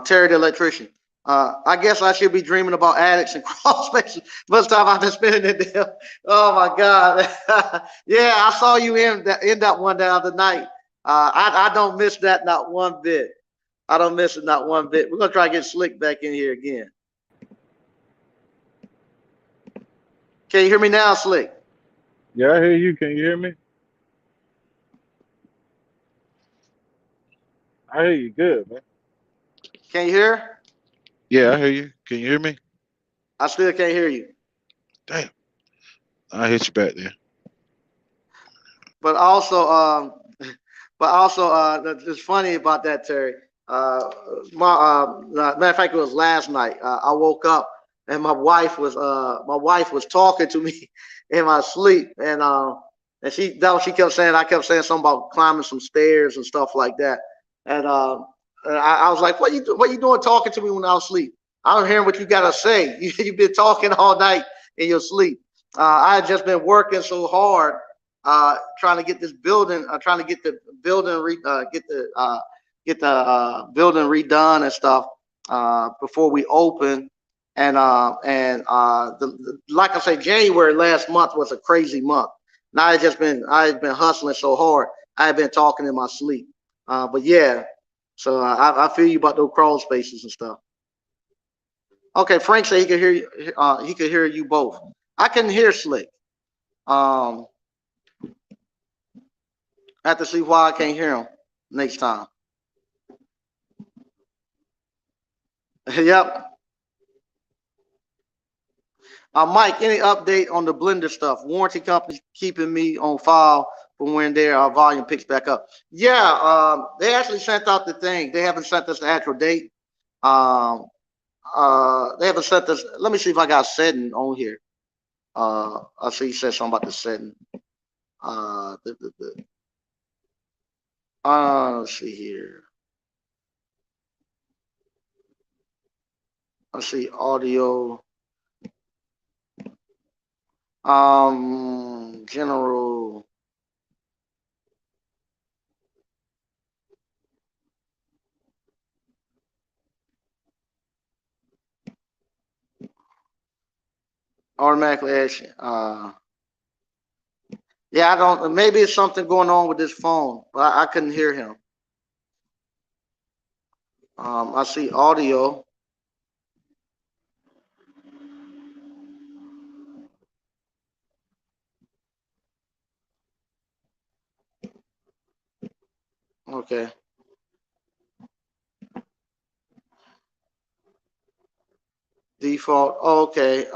Terry the electrician. I guess I should be dreaming about addicts and crawl spaces. Most time I've been spending it there. Oh my God. Yeah, I saw you in that one the other night. I don't miss that not one bit. I don't miss it not one bit. We're gonna try to get Slick back in here again. Can you hear me now, Slick? Yeah, I hear you. Can you hear me? I hear you good, man. Can you hear? Yeah, I hear you. Can you hear me? I still can't hear you. Damn. I hit you back there. But also, it's funny about that, Terry. Uh, Matter of fact, it was last night. I woke up and my wife was talking to me in my sleep, and she kept saying, I kept saying something about climbing some stairs and stuff like that, and I was like, what you doing talking to me when I was asleep? I don't hear what you gotta say. You've been talking all night in your sleep. I had just been working so hard trying to get this building, trying to get the building, get the building redone and stuff before we open. Like I say, January last month was a crazy month. And I had been hustling so hard. I had been talking in my sleep. But yeah, so I feel you about those crawl spaces and stuff. Okay, Frank said he could hear you. He could hear you both. I can hear Slick. I have to see why I can't hear him next time. Yep. Mike, any update on the blender stuff? Warranty company keeping me on file for when their volume picks back up. Yeah, they actually sent out the thing. They haven't sent us the actual date. Um, they haven't sent us. Let me see if I got setting on here. I see you said something about the setting. Uh, the, the, the, let's see here. I see audio. General. Automatically action. Yeah, I don't. Maybe it's something going on with this phone, but I couldn't hear him. I see audio. Okay. Default. Oh, okay.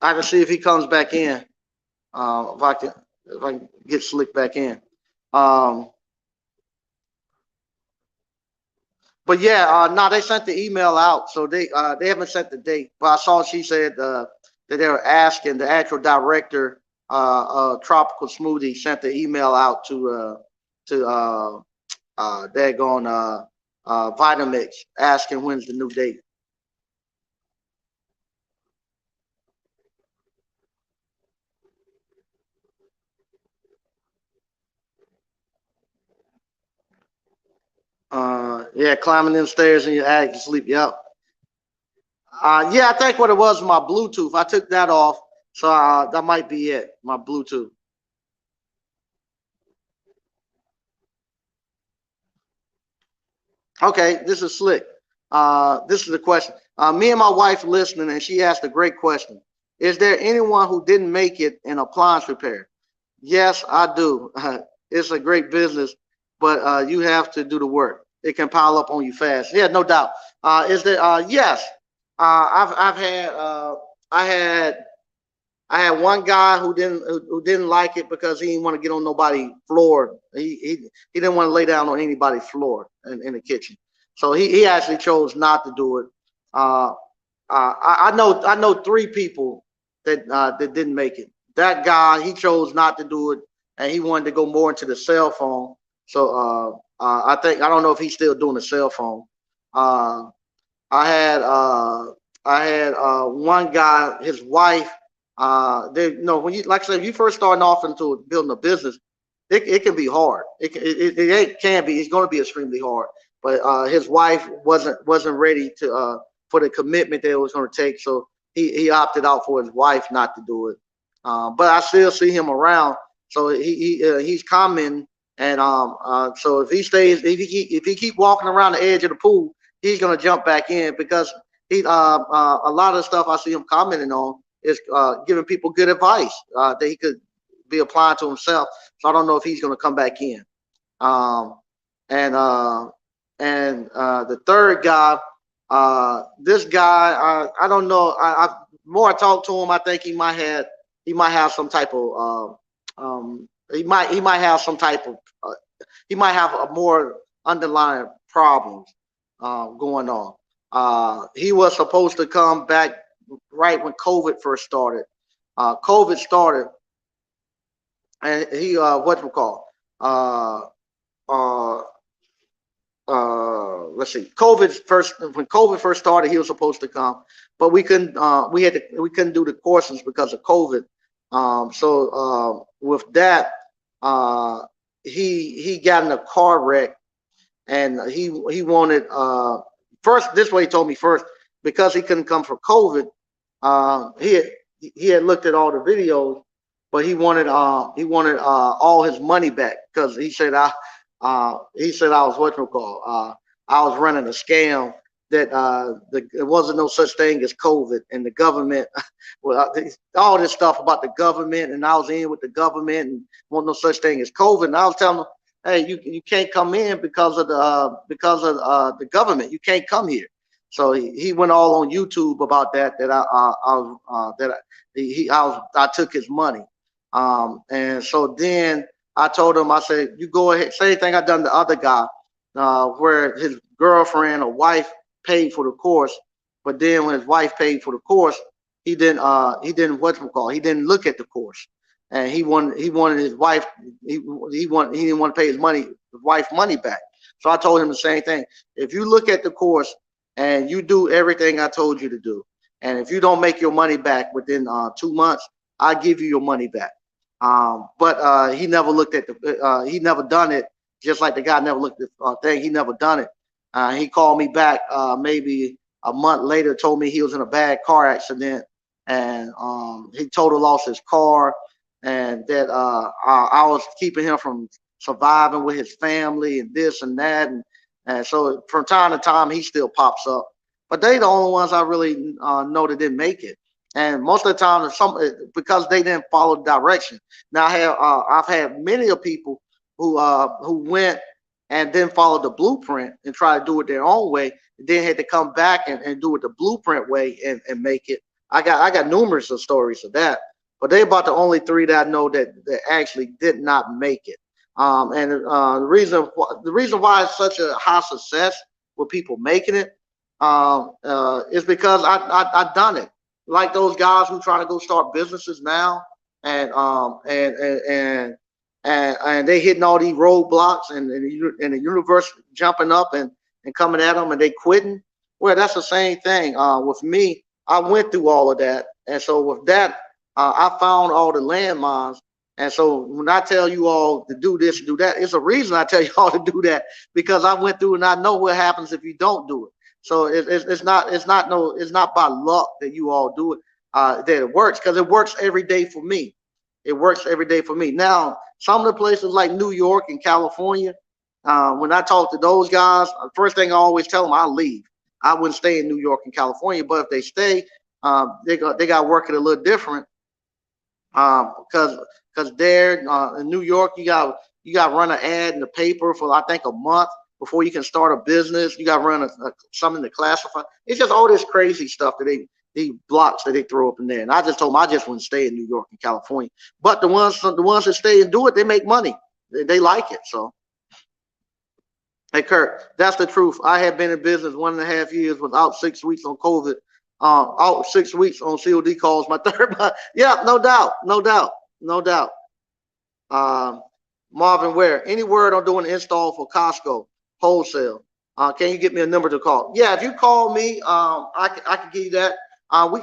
I can see if he comes back in. If I can get Slick back in. Um, but yeah, no, they sent the email out, so they haven't sent the date. But I saw she said that they were asking the actual director, Tropical Smoothie, sent the email out to daggone Vitamix, asking when's the new date. Yeah, climbing them stairs in your attic to sleep. Yep. Yeah, I think what it was my Bluetooth. I took that off, so that might be it. My Bluetooth. Okay, this is Slick. This is the question. Me and my wife listening, and she asked a great question. Is there anyone who didn't make it in appliance repair? Yes, I do. It's a great business, but you have to do the work. It can pile up on you fast. Yeah, no doubt. Is there? Yes. I've had I had I had one guy who didn't like it because he didn't want to get on nobody's floor. He didn't want to lay down on anybody's floor in the kitchen. So he actually chose not to do it. Uh, I know three people that didn't make it. That guy, he chose not to do it, and he wanted to go more into the cell phone. So I don't know if he's still doing the cell phone. Uh, I had one guy, his wife. They when you like I said, if you first starting off into building a business, it can be hard. It can be. It's going to be extremely hard. But his wife wasn't ready to for the commitment that it was going to take. So he opted out for his wife not to do it. But I still see him around. So he's commenting. And so if he stays, if he keep walking around the edge of the pool, he's gonna jump back in because a lot of the stuff I see him commenting on is giving people good advice that he could be applying to himself. So I don't know if he's gonna come back in. Um, and the third guy, this guy, I don't know. More I talk to him, I think he might have some type of he might have some type of he might have a more underlying problems going on. He was supposed to come back right when COVID first started. COVID started, and he what we call uh, uh, let's see, when COVID first started, he was supposed to come, but we couldn't do the courses because of COVID. So with that, uh, he got in a car wreck, and he wanted first. This way he told me first because he couldn't come for COVID. He had looked at all the videos, but he wanted all his money back because he said I was I was running a scam that there wasn't no such thing as COVID and the government. Well, all this stuff about the government, and I was in with the government and wasn't no such thing as COVID. And I was telling them, hey, you can't come in because of the government. You can't come here. So he went all on YouTube about that. That I was that I took his money. And so then I told him, I said, you go ahead, same thing I done the other guy, where his girlfriend or wife paid for the course, but then when his wife paid for the course, he didn't look at the course, and he wanted his wife he didn't want to pay his wife money back. So I told him the same thing. If you look at the course and you do everything I told you to do, and if you don't make your money back within 2 months, I give you your money back. But he never looked at he never done it. Just like the guy never looked at the thing, he never done it. He called me back maybe a month later, told me he was in a bad car accident, and he total lost his car, and that I was keeping him from surviving with his family and this and that, and so from time to time he still pops up. But they the only ones I really know that didn't make it. And most of the time, because they didn't follow direction. Now I've had many of people who went and then followed the blueprint and try to do it their own way, and then had to come back and do it the blueprint way and make it. I got numerous of stories of that, but they about the only three that I know that actually did not make it. And the reason why it's such a high success with people making it is because I done it. Like those guys who try to go start businesses now, and and they hitting all these roadblocks, and the universe jumping up and coming at them, and they quitting. Well, that's the same thing with me. I went through all of that, and so with that, I found all the landmines. And so when I tell you all to do this, do that, it's a reason I tell you all to do that, because I went through and I know what happens if you don't do it. So it's not by luck that you all do it, that it works, because it works every day for me. It works every day for me. Now, some of the places like New York and California, when I talk to those guys, first thing I always tell them, I'll leave. I wouldn't stay in New York and California, but if they stay, they got to work it a little different, because there in New York, you got to run an ad in the paper for I think a month before you can start a business. You got to run something to classify. It's just all this crazy stuff that these blocks that they throw up in there. And I just told them I just wouldn't stay in New York and California. But the ones that stay and do it, they make money. They like it. So, hey Kurt, that's the truth. I have been in business 1.5 years without 6 weeks on COVID. Out 6 weeks on COD calls. My third month. Yeah, no doubt, no doubt, no doubt. Marvin Ware, any word on doing an install for Costco wholesale? Can you get me a number to call? Yeah, if you call me, I can give you that. We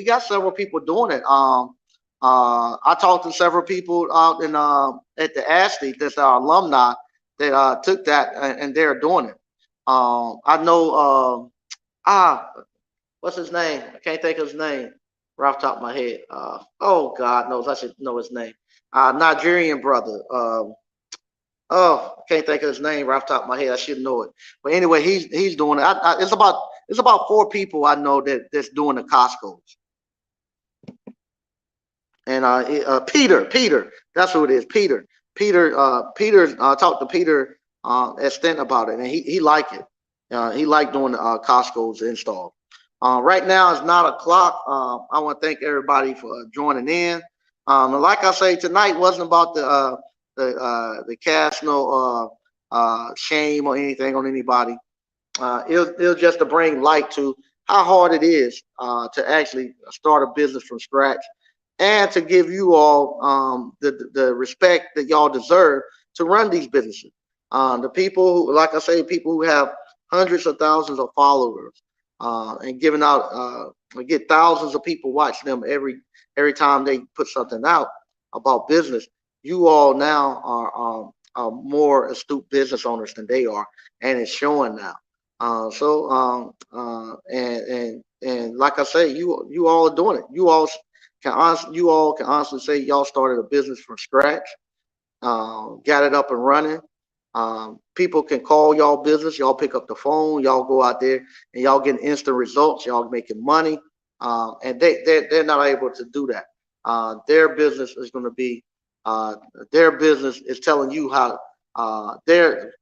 got several people doing it. I talked to several people out in at the Ashley, that's our alumni that took that, and they're doing it. I know what's his name? I can't think of his name right off the top of my head. Oh God knows I should know his name. Nigerian brother. Oh, I can't think of his name right off the top of my head. I should know it. But anyway, he's doing it. It's about 4 people I know that's doing the Costco's. And Peter, that's who it is. Peter talked to Peter at Stent about it, and he liked it. He liked doing the Costco's install. Right now it's 9 o'clock. I want to thank everybody for joining in. And like I say, tonight wasn't about the cast no shame or anything on anybody. It was just to bring light to how hard it is to actually start a business from scratch, and to give you all the respect that y'all deserve to run these businesses. The people who, like I say, people who have hundreds of thousands of followers, and giving out, get thousands of people watching them every time they put something out about business. You all now are more astute business owners than they are, and it's showing now. And like I say, you all are doing it. You all you all can honestly say y'all started a business from scratch, got it up and running. People can call y'all business. Y'all pick up the phone. Y'all go out there and y'all getting instant results. Y'all making money, and they're not able to do that. Their business is going to be their business is telling you how they're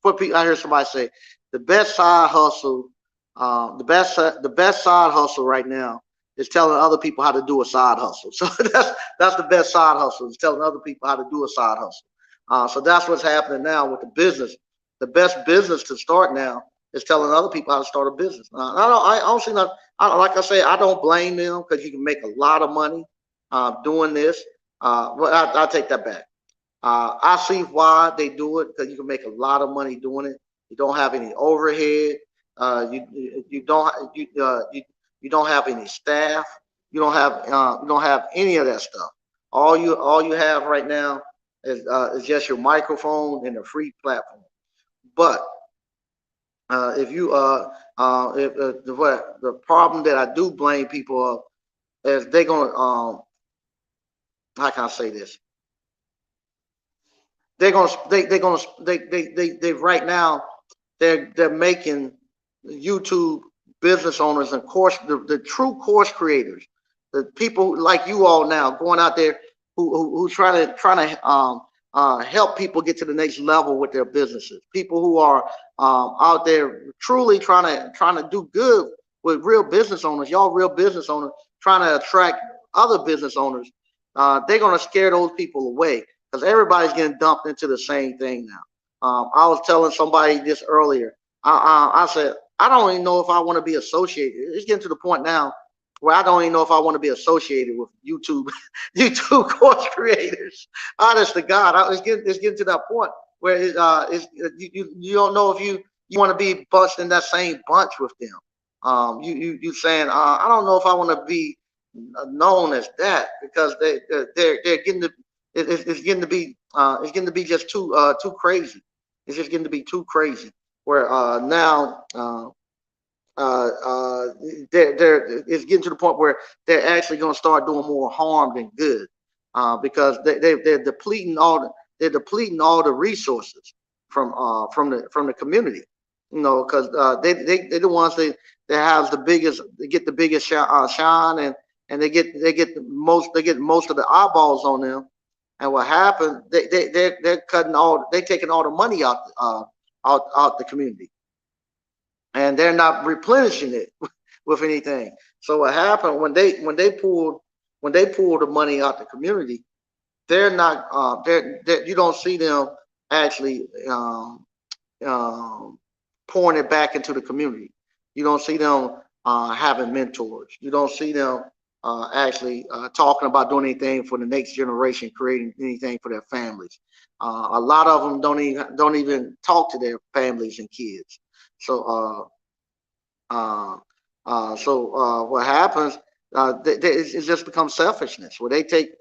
what people. I hear somebody say the best side hustle, the best side hustle right now is telling other people how to do a side hustle. So that's the best side hustle is telling other people how to do a side hustle. So that's what's happening now with the business. The best business to start now is telling other people how to start a business. I don't see nothing. Like I say, I don't blame them because you can make a lot of money doing this. Well, I take that back. I see why they do it because you can make a lot of money doing it. You don't have any overhead. You don't have any staff. You don't have any of that stuff. All you have right now is just your microphone and a free platform. But if you if the problem that I do blame people of is they're gonna how can I say this? They're gonna they right now they're making YouTube business owners and the true course creators, the people like you all now going out there who trying to help people get to the next level with their businesses. People who are out there truly trying to do good with real business owners. Y'all real business owners trying to attract other business owners. They're gonna scare those people away because everybody's getting dumped into the same thing now. I was telling somebody this earlier. I said I don't even know if I want to be associated. It's getting to the point now where I don't even know if I want to be associated with YouTube, YouTube course creators. Honest to God, it's getting to that point where you don't know if you want to be bunched in that same bunch with them. You saying I don't know if I want to be known as that because they're getting to it's getting to be it's getting to be just too crazy. It's just getting to be too crazy. Where now it's getting to the point where they're actually going to start doing more harm than good because they're depleting all the resources from the community, you know, because they're the ones that has the biggest, they get the biggest shine, and they get most of the eyeballs on them. And what happened, they're taking all the money out the community, and they're not replenishing it with anything. So what happened when they pulled the money out the community, they're not you don't see them actually pouring it back into the community. You don't see them having mentors. You don't see them actually talking about doing anything for the next generation, creating anything for their families. A lot of them don't even talk to their families and kids. So what happens? It just becomes selfishness where they take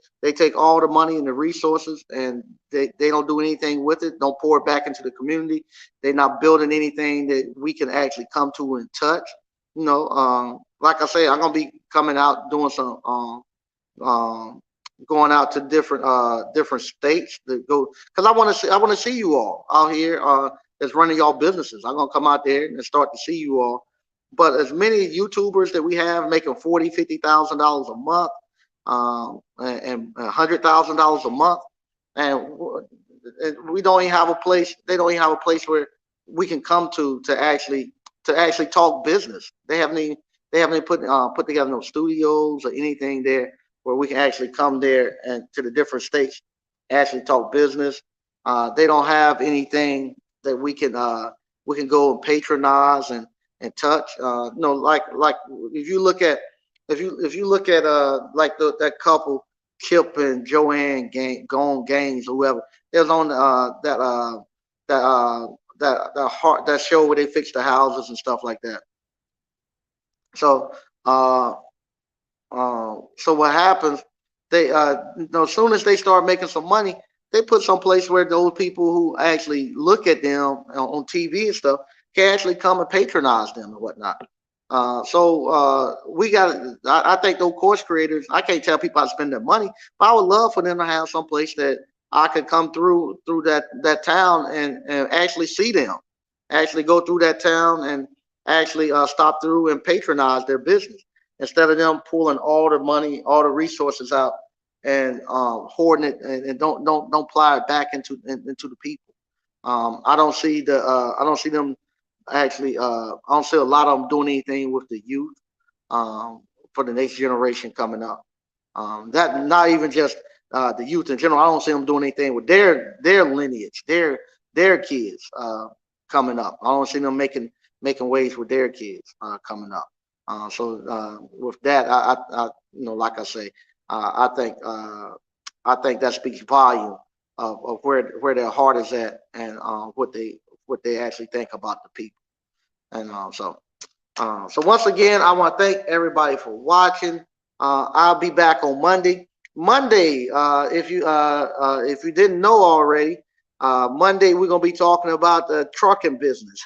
all the money and the resources and they don't do anything with it. Don't pour it back into the community. They're not building anything that we can actually come to and touch. You know, like I say, I'm gonna be coming out doing some going out to different states to go because I want to see you all out here that's running y'all businesses. I'm gonna come out there and start to see you all. But as many YouTubers that we have making $40,000-$50,000 a month, and $100,000 a month, and we don't even have a place. They don't even have a place where we can come to actually talk business. They haven't even put together no studios or anything there where we can actually come there and to the different states actually talk business. They don't have anything that we can go and patronize and touch. No, like if you look at like that couple Kip and Joanne Gaines or whoever, it was on that show where they fix the houses and stuff like that. So so what happens? They as soon as they start making some money, they put some place where those people who actually look at them on TV and stuff can actually come and patronize them and whatnot. We got. I think those course creators. I can't tell people how to spend their money, but I would love for them to have some place that I could come through that town and actually see them, actually go through that town and actually stop through and patronize their business instead of them pulling all the money, all the resources out and hoarding it and don't apply it back into the people. I don't see them actually. I don't see a lot of them doing anything with the youth um, for the next generation coming up. That not even just the youth in general. I don't see them doing anything with their lineage, their kids coming up. I don't see them making waves with their kids coming up. With that, like I say, I think that speaks volume of where their heart is at and what they actually think about the people. And so once again, I want to thank everybody for watching. I'll be back on Monday. Monday, if you didn't know already, Monday we're gonna be talking about the trucking business.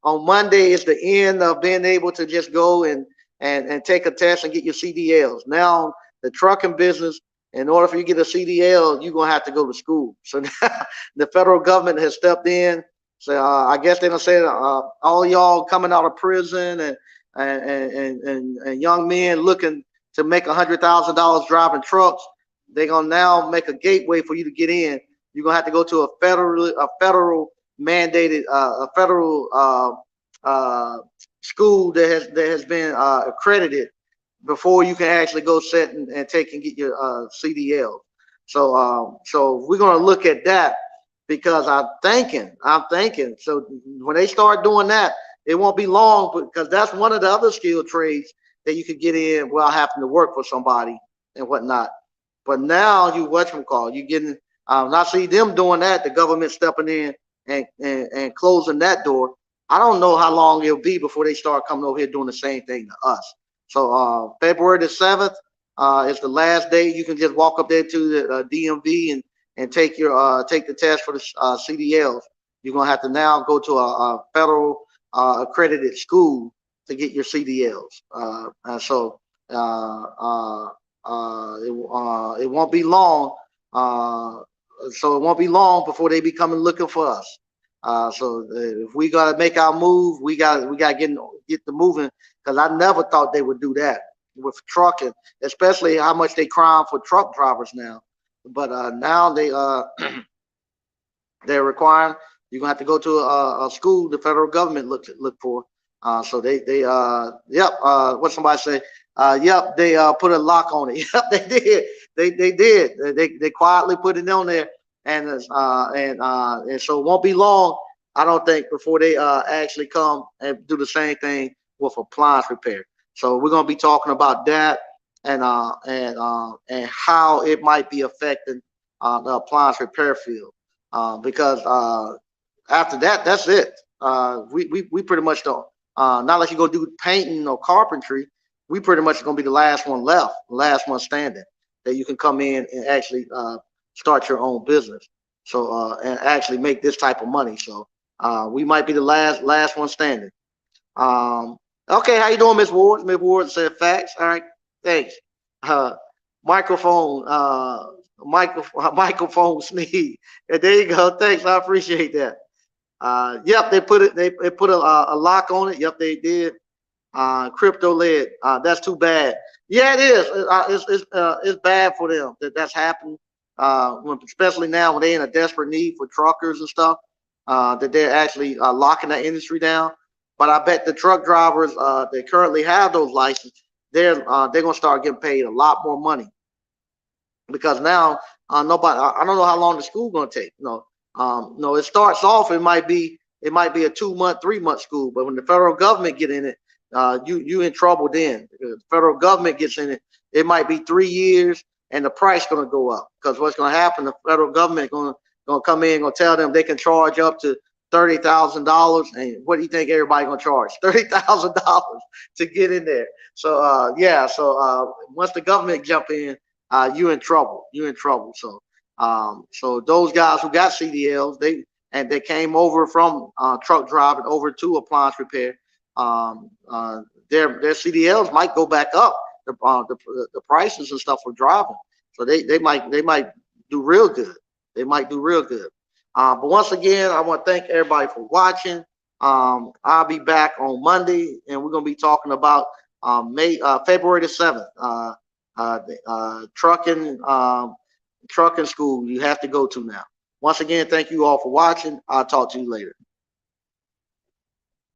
On Monday is the end of being able to just go and take a test and get your CDLs. Now the trucking business, in order for you to get a CDL, you're gonna have to go to school. So now the federal government has stepped in. So I guess they're gonna say all y'all coming out of prison and young men looking to make $100,000 driving trucks, they're gonna now make a gateway for you to get in. You're gonna have to go to a federal mandated a federal school that has been accredited before you can actually go sit and take and get your CDL. So we're gonna look at that because I'm thinking. So when they start doing that, it won't be long because that's one of the other skill trades that you could get in without having to work for somebody and whatnot. But now you getting not see them doing that, the government stepping in and closing that door. I don't know how long it'll be before they start coming over here doing the same thing to us. So February the 7th is the last day. You can just walk up there to the DMV and take the test for the CDLs. You're gonna have to now go to a federal accredited school to get your CDLs. It won't be long. So it won't be long before they be coming looking for us. If we gotta make our move, we gotta get the moving because I never thought they would do that with trucking, especially how much they crime for truck drivers now. But now they're requiring you're gonna have to go to a school the federal government look for. So what somebody say? Yep, they put a lock on it. Yep, they did. They did. They quietly put it on there, and so it won't be long, I don't think, before they actually come and do the same thing with appliance repair. So we're gonna be talking about that and how it might be affecting the appliance repair field. Because after that, that's it. We pretty much don't. Not unless you go do painting or carpentry, we pretty much gonna be the last one left, the last one standing that you can come in and actually start your own business. So and actually make this type of money. So we might be the last one standing. Okay, how you doing, Miss Ward? Miss Ward said facts. All right, thanks. Uh, microphone, microphone sneeze. And there you go. Thanks, I appreciate that. Yep, they put it. They put a lock on it. Yep, they did. Crypto led. That's too bad. Yeah, it is. It's bad for them that's happened. Especially now when they're in a desperate need for truckers and stuff. That they're actually locking that industry down. But I bet the truck drivers that currently have those licenses, they're gonna start getting paid a lot more money because now nobody. I don't know how long the school gonna take. No, it starts off. It might be a 2-month, 3-month school, but when the federal government get in it, you in trouble. Then the federal government gets in it, it might be 3 years, and the price gonna go up because what's gonna happen? The federal government gonna come in, gonna tell them they can charge up to $30,000, and what do you think everybody gonna charge? $30,000 to get in there. So once the government jump in, you in trouble. You in trouble. So those guys who got CDLs, they came over from truck driving over to appliance repair. their CDLs might go back up. The prices and stuff for driving, so they might do real good. They might do real good. But once again, I want to thank everybody for watching. I'll be back on Monday, and we're gonna be talking about February the 7th. Trucking school you have to go to now. Once again, thank you all for watching. I'll talk to you later.